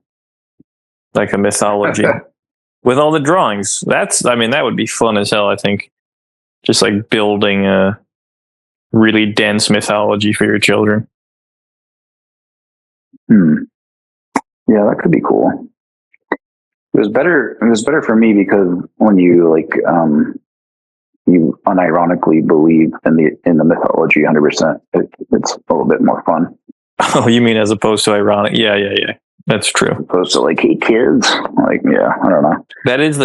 like a mythology, with all the drawings? That would be fun as hell, I think. Just like building a really dense mythology for your children. Yeah, that could be cool. It was better for me because when you you unironically believe in the mythology 100%, it's a little bit more fun. Oh, you mean as opposed to ironic? Yeah. That's true. As opposed to like, hey kids, like, yeah, I don't know. That is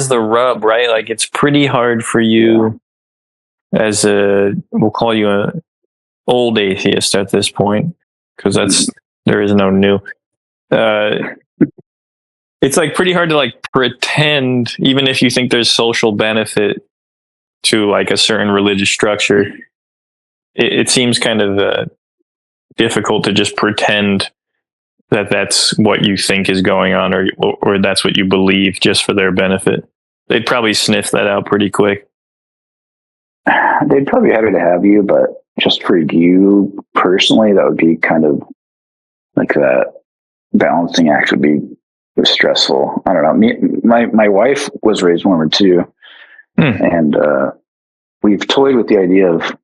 the rub, right? Like it's pretty hard for you as we'll call you a old atheist at this point, because there is no new. It's like pretty hard to like pretend, even if you think there's social benefit to like a certain religious structure. It seems kind of difficult to just pretend that that's what you think is going on, or that's what you believe just for their benefit. They'd probably sniff that out pretty quick. They'd probably be happy to have you, but just for you personally, that would be kind of like that balancing act would be stressful. I don't know. My wife was raised Mormon too. And we've toyed with the idea of,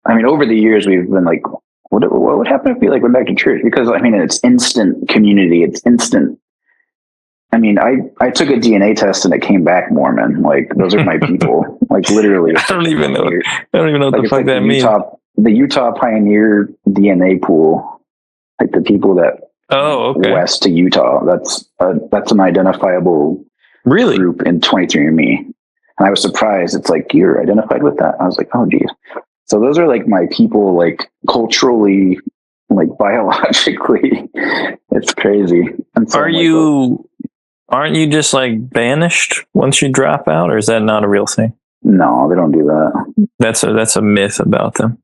over the years, we've been like, what would happen if we like went back to church? Because it's instant community. It's instant I mean, I took a DNA test and it came back Mormon. Like, those are my people. Like, literally. I don't even know. I don't even know what the fuck that means. The Utah Pioneer DNA pool, like the people that west to Utah. That's an identifiable group in 23andMe. And I was surprised. It's like, you're identified with that. I was like, oh, geez. So those are like my people, like culturally, like biologically. It's crazy. And so aren't you just like banished once you drop out, or is that not a real thing? No, they don't do that. That's a myth about them.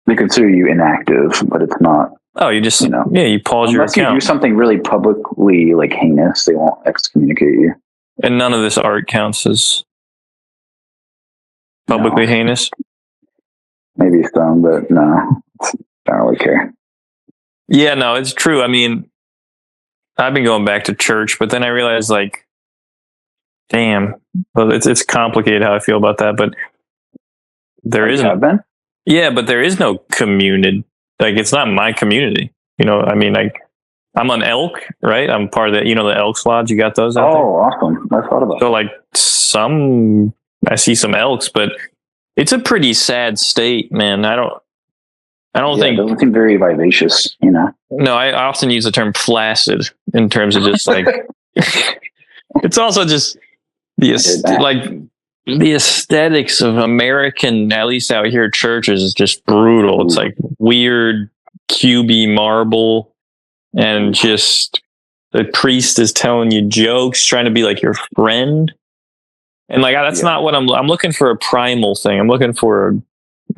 They consider you inactive, but it's not. Oh, you just, you pause your account. Unless you do something really publicly, like heinous, they won't excommunicate you. And none of this art counts as publicly heinous? Maybe some, but no. I don't really care. Yeah, no, it's true. I mean, I've been going back to church, but then I realized, like, damn, well, it's complicated how I feel about that, but there isn't. Yeah, but there is no community. Like, it's not my community. You know, I mean, like, I'm an elk, right? I'm part of the, the Elks Lodge. You got those out there? Oh, awesome. I thought about that. So, like, I see some elks, but it's a pretty sad state, man. I don't think. It doesn't seem very vivacious, No, I often use the term flaccid in terms of just like, it's also just the aesthetics of American, at least out here, churches is just brutal. It's like weird cubey marble, and just the priest is telling you jokes, trying to be like your friend. And like, that's not what I'm looking for. A primal thing. I'm looking for a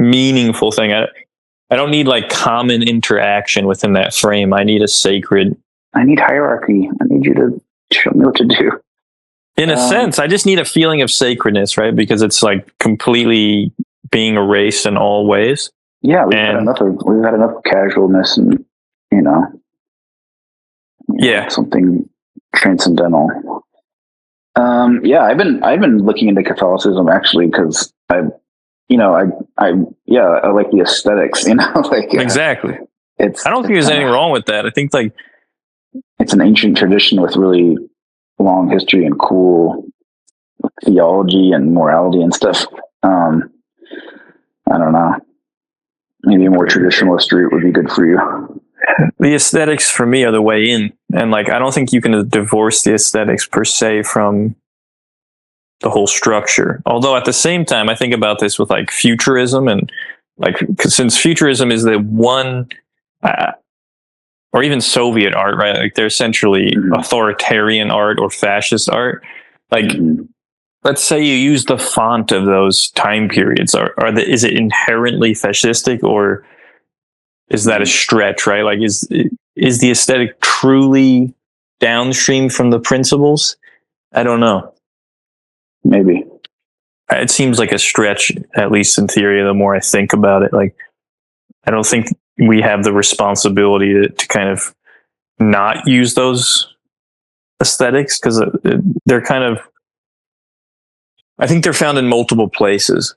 meaningful thing. I don't need like common interaction within that frame. I need a sacred. I need hierarchy. I need you to show me what to do. In a sense, I just need a feeling of sacredness, right? Because it's like completely being erased in all ways. Yeah, we've had enough casualness and something transcendental. I've been looking into Catholicism actually because I like the aesthetics, like exactly. I don't think there's anything wrong with that. I think like it's an ancient tradition with really long history and cool theology and morality and stuff. I don't know. Maybe a more traditionalist route would be good for you. The aesthetics for me are the way in, and like I don't think you can divorce the aesthetics per se from the whole structure. Although at the same time, I think about this with like futurism, and like since futurism is the one, or even Soviet art, right? Like they're essentially authoritarian art or fascist art. Like, let's say you use the font of those time periods. Is it inherently fascistic, or is that a stretch, right? Like, is the aesthetic truly downstream from the principles? I don't know. Maybe. It seems like a stretch, at least in theory, the more I think about it. Like, I don't think we have the responsibility to kind of not use those aesthetics, because they're kind of, I think they're found in multiple places.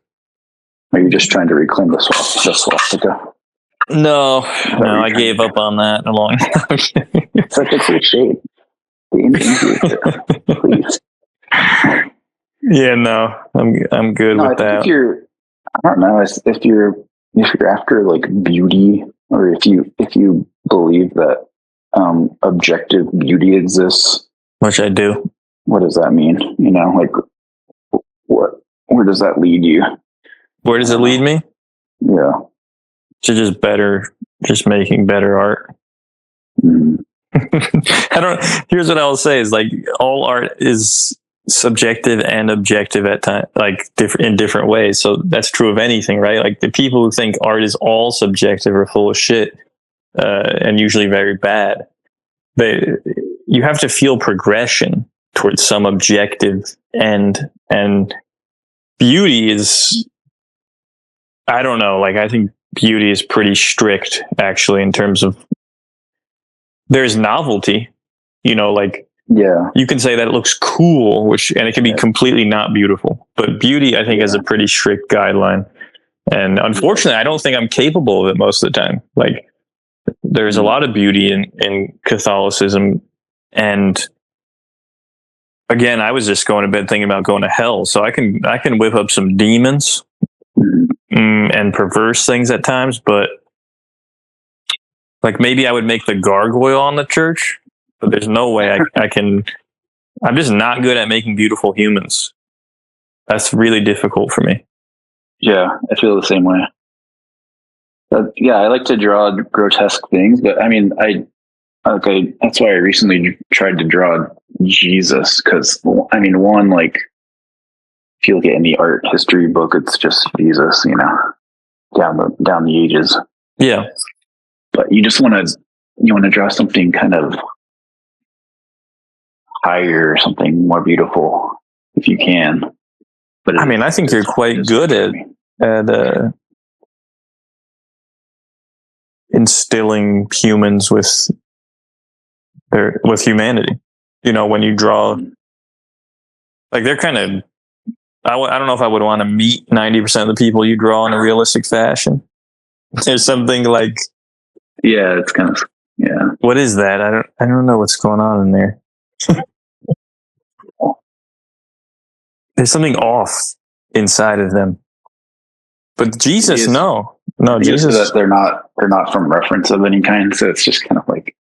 Are you just trying to reclaim the swastika? No, I gave up on that a long time. It's like a cliche. The Indian please. Yeah, no, I'm good with that. I don't know if you're after like beauty, or if you believe that objective beauty exists, which I do. What does that mean? Like where does that lead you? Where does it lead me? Yeah. To just making better art. Here's what I'll say is like all art is subjective and objective at times, like in different ways. So that's true of anything, right? Like the people who think art is all subjective are full of shit, and usually very bad. You have to feel progression towards some objective end, and beauty is, I don't know, like I think beauty is pretty strict actually in terms of there's novelty, like you can say that it looks cool, and it can be completely not beautiful, but beauty I think is a pretty strict guideline, and unfortunately I don't think I'm capable of it most of the time. Like there's a lot of beauty in Catholicism, and again, I was just going to bed thinking about going to hell. So I can whip up some demons and perverse things at times, but like maybe I would make the gargoyle on the church, but there's no way I can. I'm just not good at making beautiful humans. That's really difficult for me. Yeah, I feel the same way. Yeah, I like to draw grotesque things, but I mean, that's why I recently tried to draw Jesus, because I mean, one, like, if you look at any art history book, it's just Jesus, you know, down the ages. Yeah, but you want to draw something kind of higher, something more beautiful, if you can. But I mean, I think you're quite good at instilling humans with humanity. You know, when you draw, like, they're kind of. I don't know if I would want to meet 90% of the people you draw in a realistic fashion. There's something like, yeah, it's kind of, yeah. What is that? I don't know what's going on in there. There's something off inside of them. But Jesus, no, Jesus. That they're not from reference of any kind, so it's just kind of like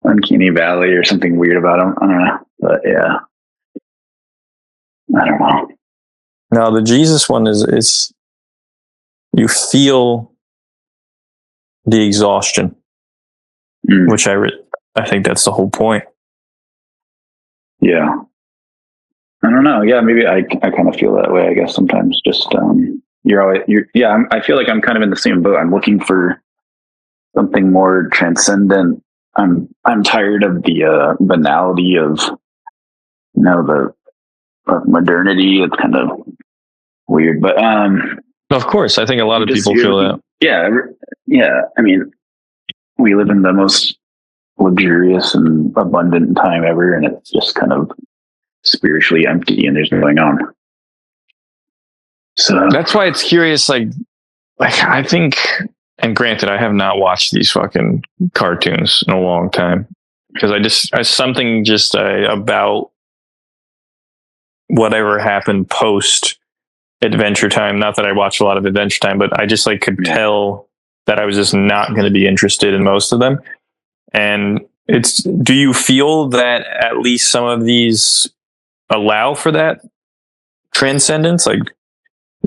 uncanny valley or something weird about them. I don't know, but yeah, I don't know. No, the Jesus one is you feel the exhaustion, which I think that's the whole point. Yeah, I don't know. Yeah, maybe I kind of feel that way. I guess sometimes just I feel like I'm kind of in the same boat. I'm looking for something more transcendent. I'm tired of the banality of, you know, of modernity. It's kind of weird, but of course, I think a lot of people feel that. Yeah. I mean, we live in the most luxurious and abundant time ever, and it's just kind of spiritually empty, and there's nothing going on. So that's why it's curious. Like I think, and granted, I have not watched these fucking cartoons in a long time, because something about whatever happened post Adventure Time. Not that I watched a lot of Adventure Time, but I just could tell that I was just not going to be interested in most of them. And do you feel that at least some of these allow for that transcendence? Like,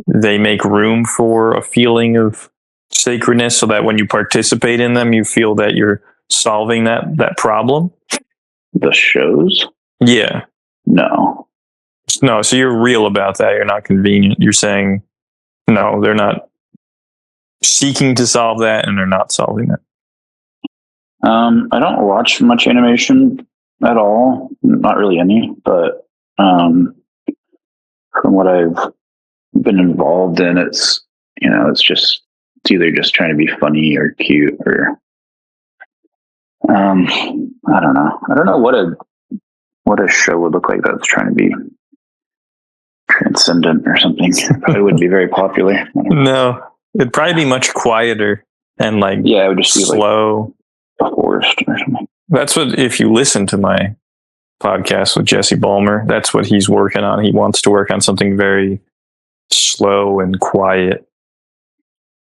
they make room for a feeling of sacredness, so that when you participate in them, you feel that you're solving that problem? The shows? Yeah. No, so you're real about that. You're not convenient. You're saying, no, they're not seeking to solve that, and they're not solving that. I don't watch much animation at all. Not really any, but from what I've been involved in, it's either just trying to be funny or cute, or I don't know. I don't know what a show would look like that's trying to be transcendent or something. It wouldn't be very popular. No, it'd probably be much quieter and it would just be slow, forced or something. That's what, if you listen to my podcast with Jesse Ballmer, that's what he's working on. He wants to work on something very slow and quiet.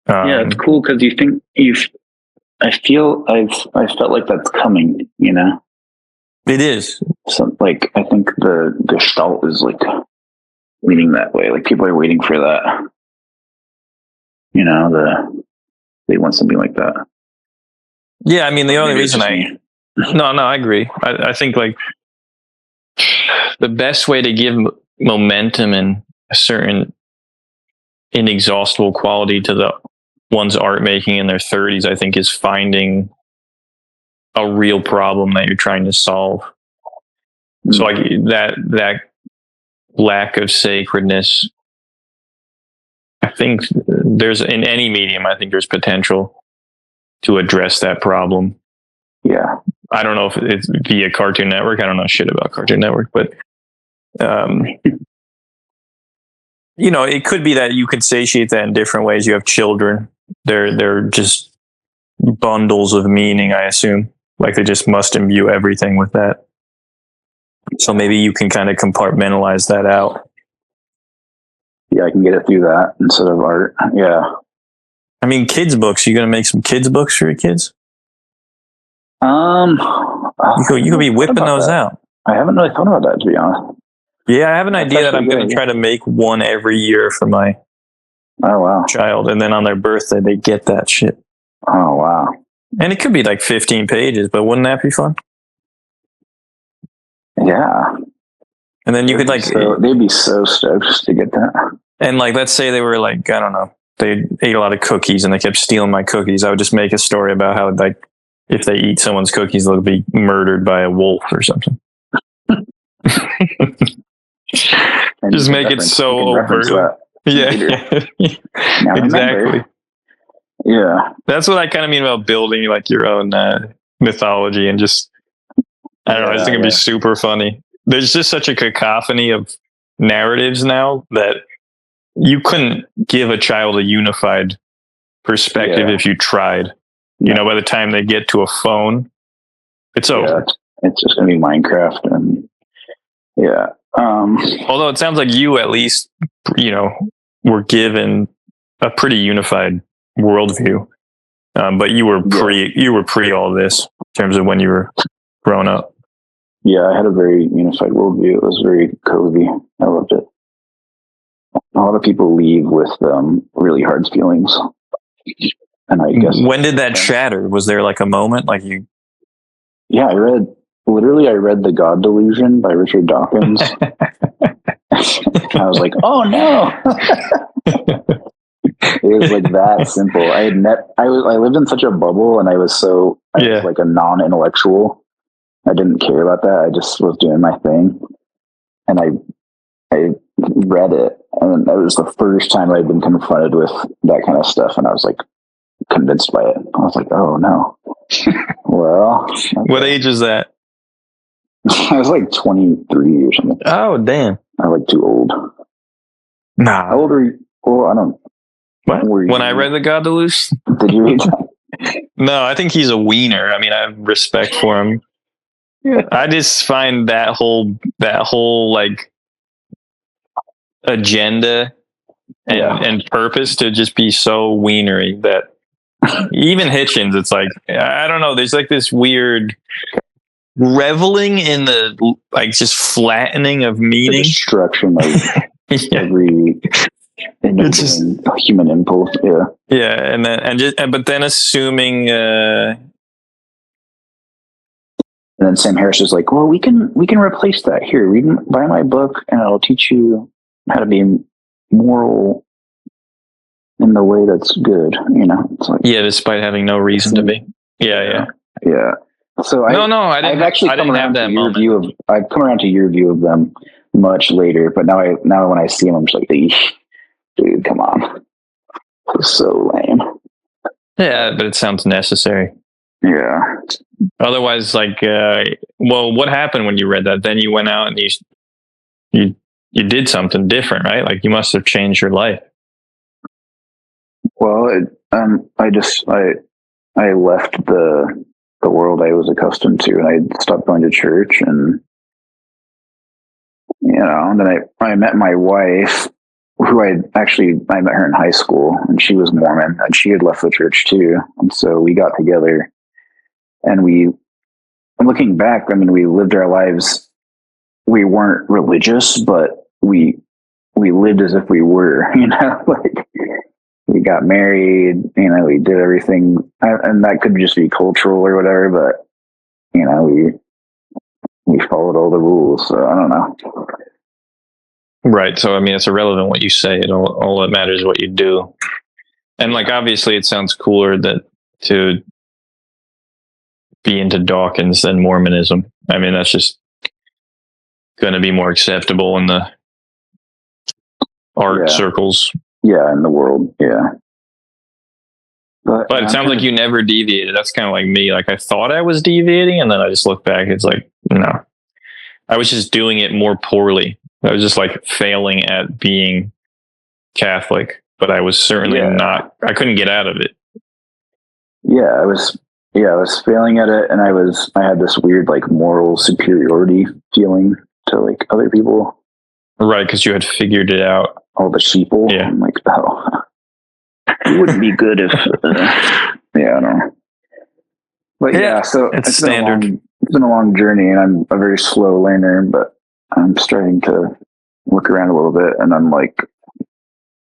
It's cool, because I felt like that's coming, you know. It is. So I think the Gestalt is leaning that way. Like, people are waiting for that. You know, they want something like that. Yeah, I mean, the only reason I agree. I think the best way to give momentum and a certain inexhaustible quality to the one's art making in their 30s, I think, is finding a real problem that you're trying to solve. Mm-hmm. So that lack of sacredness, I think there's, in any medium, I think there's potential to address that problem. Yeah. I don't know if it's via Cartoon Network. I don't know shit about Cartoon Network, but it could be that you could satiate that in different ways. You have children. They're just bundles of meaning, I assume. Like, they just must imbue everything with that. So maybe you can kind of compartmentalize that out. Yeah, I can get it through that instead of art. Yeah. I mean, kids' books. You gonna make some kids' books for your kids? You could be whipping those out. I haven't really thought about that, to be honest. Yeah, I have an idea that I'm going to try to make one every year for my child, and then on their birthday they get that shit. Oh wow! And it could be like 15 pages, but wouldn't that be fun? Yeah. And then you could like they'd be so stoked to get that. And like, let's say they were like, I don't know, they ate a lot of cookies and they kept stealing my cookies. I would just make a story about how like if they eat someone's cookies, they'll be murdered by a wolf or something. Just make it so overt. Yeah, exactly. Yeah, that's what I kind of mean about building like your own mythology and just I don't know. I just think it'd be super funny. There's just such a cacophony of narratives now that you couldn't give a child a unified perspective if you tried. You know, by the time they get to a phone, it's over. It's just gonna be Minecraft and although it sounds like you at least, you know, were given a pretty unified worldview, but you were pre all this in terms of when you were growing up. Yeah, I had a very unified worldview. It was very cozy. I loved it. A lot of people leave with really hard feelings, and I guess when did that shatter? Was there like a moment like you? Yeah, I read The God Delusion by Richard Dawkins. I was like, oh no. It was like that simple. I lived in such a bubble and I was like a non-intellectual. I didn't care about that. I just was doing my thing. And I read it and that was the first time I'd been confronted with that kind of stuff. And I was like convinced by it. I was like, oh no. Well, okay. What age is that? I was like 23 or something. Oh, damn. I'm like too old. Nah. How old are you? Well, I don't. What? When I read The God Delusion? Did you read that? No, I think he's a wiener. I mean, I have respect for him. Yeah. I just find that whole like agenda and purpose to just be so wienery that even Hitchens, it's like, I don't know. There's like this weird reveling in the like just flattening of meaning, the destruction of every human impulse. But then assuming and then Sam Harris is like, well, we can replace that. Here, read buy my book and it'll teach you how to be moral in the way that's good, you know. It's like, despite having no reason to be. Yeah. So I didn't. I've actually come around to your view of. I've come around to your view of them much later, but now when I see them, I'm just like, dude, come on, it's so lame. Yeah, but it sounds necessary. Yeah. Otherwise, like, well, what happened when you read that? Then you went out and you did something different, right? Like, you must have changed your life. Well, I left the world I was accustomed to, and I stopped going to church, and you know, and then I met my wife, who I met her in high school, and she was Mormon, and she had left the church too, and so we got together, and looking back, I mean, we lived our lives. We weren't religious, but we lived as if we were, you know, like. We got married, you know, we did everything, and that could just be cultural or whatever, but, you know, we followed all the rules, so I don't know. Right, so, I mean, it's irrelevant what you say, all that matters is what you do. And, like, obviously it sounds cooler to be into Dawkins than Mormonism. I mean, that's just going to be more acceptable in the art circles. Yeah, in the world, yeah. But it sounds like you never deviated. That's kind of like me. Like, I thought I was deviating, and then I just look back. It's like, no. I was just doing it more poorly. I was just, like, failing at being Catholic. But I was certainly not. I couldn't get out of it. Yeah, I was I was failing at it, and I had this weird like moral superiority feeling to like other people. Right, because you had figured it out. All the sheeple. Yeah. I'm like, oh, it wouldn't be good if. I don't know. But so it's standard. It's been a long journey, and I'm a very slow learner, but I'm starting to look around a little bit, and I'm like,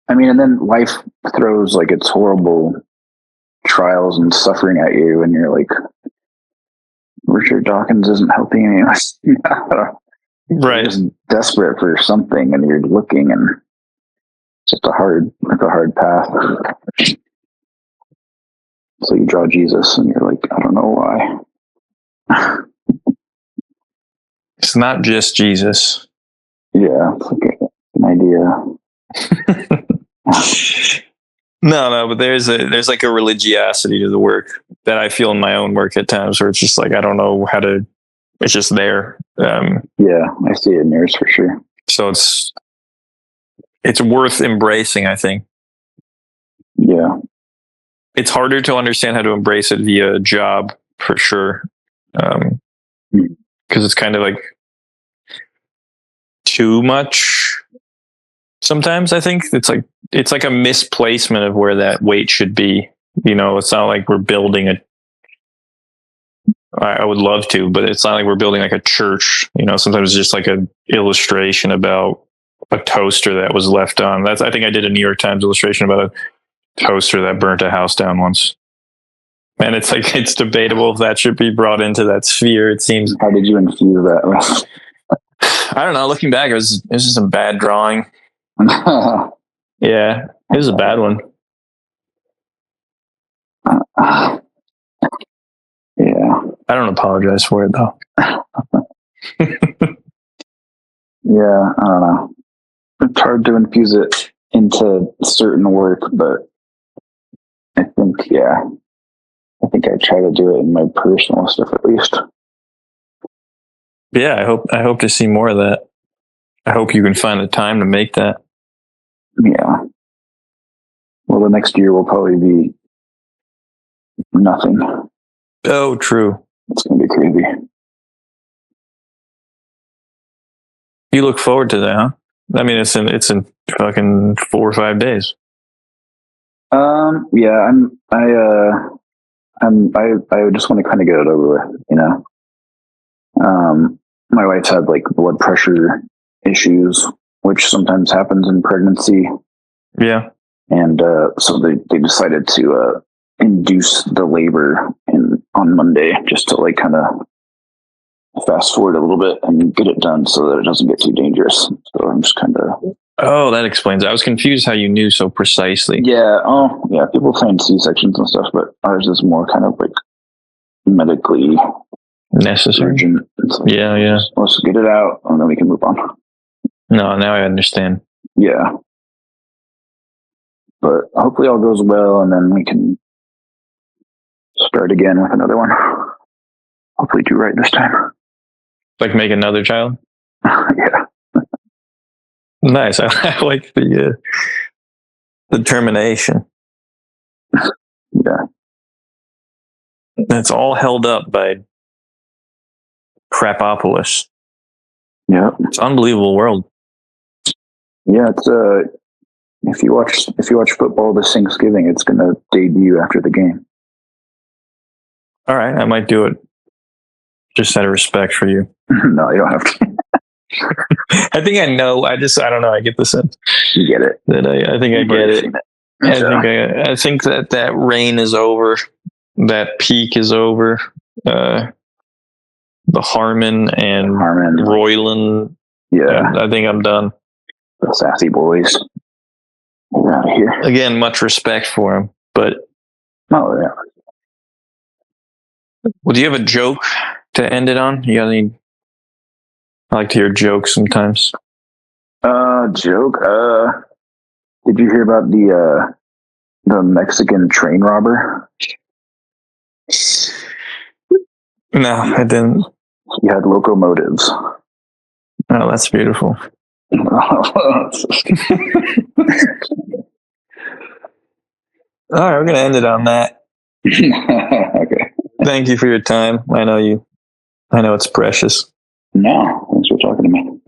and then life throws like its horrible trials and suffering at you, and you're like, Richard Dawkins isn't helping anyone. Right. You're just desperate for something, and you're looking, and it's just a hard path. So you draw Jesus, and you're like, I don't know why. It's not just Jesus. Yeah, it's like an idea. No, but there's like a religiosity to the work that I feel in my own work at times, where it's just like I don't know how to. It's just there. Yeah, I see it in yours for sure. So it's worth embracing, I think. Yeah. It's harder to understand how to embrace it via a job, for sure. Because it's kind of like too much sometimes. I think it's like a misplacement of where that weight should be. It's not like we're building I would love to, but it's not like we're building like a church. Sometimes it's just like an illustration about a toaster that was left on. I think I did a New York Times illustration about a toaster that burnt a house down once. And it's like, it's debatable if that should be brought into that sphere, it seems. How did you infuse that? I don't know. Looking back, it was just a bad drawing. Yeah, it was a bad one. Yeah. I don't apologize for it, though. Yeah, I don't know. It's hard to infuse it into certain work, but I think I try to do it in my personal stuff at least. Yeah, I hope to see more of that. I hope you can find the time to make that. Yeah. Well, the next year will probably be nothing. Oh, true. It's going to be crazy. You look forward to that, huh? I mean, it's in fucking 4 or 5 days. Yeah, I just want to kind of get it over with, My wife's had like blood pressure issues, which sometimes happens in pregnancy. Yeah. And so they decided to induce the labor on Monday, just to like kind of fast forward a little bit and get it done so that it doesn't get too dangerous. So I'm just kind of. Oh, that explains it. I was confused how you knew so precisely. Yeah. Oh, yeah. People plan C-sections and stuff, but ours is more kind of like medically necessary. Urgent. Like, yeah. Let's get it out, and then we can move on. No, now I understand. Yeah. But hopefully all goes well, and then we can start again with another one. Hopefully do right this time. Like make another child? Yeah. Nice. I like the determination. Yeah. That's all held up by Krapopolis. Yeah. It's an unbelievable world. Yeah, it's if you watch football this Thanksgiving, it's gonna debut after the game. All right, I might do it. Just out of respect for you. No, you don't have to. I think I know. I don't know. I get the sense. You get it. That I think I get it. I think that reign is over. That peak is over. The Harmon and Royland. Yeah. I think I'm done. The sassy boys. We're out of here. Again, much respect for him, but. Oh, yeah. Well, do you have a joke to end it on? You got any? I like to hear jokes sometimes. Joke. Did you hear about the Mexican train robber? No, I didn't. He had locomotives. Oh, that's beautiful. All right, we're gonna end it on that. Okay. Thank you for your time. I know it's precious. No, thanks for talking to me.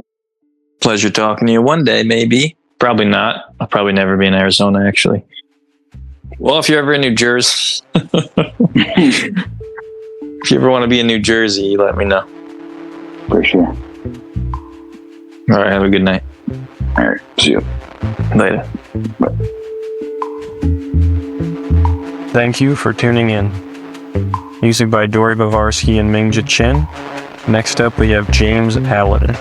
Pleasure talking to you. One day, maybe. Probably not. I'll probably never be in Arizona, actually. Well, if you're ever in New Jersey, if you ever want to be in New Jersey, let me know. For sure. All right, have a good night. All right, see you Later. Bye. Thank you for tuning in. Music by Dory Bavarsky and Mingja Chen. Next up, we have James Allen.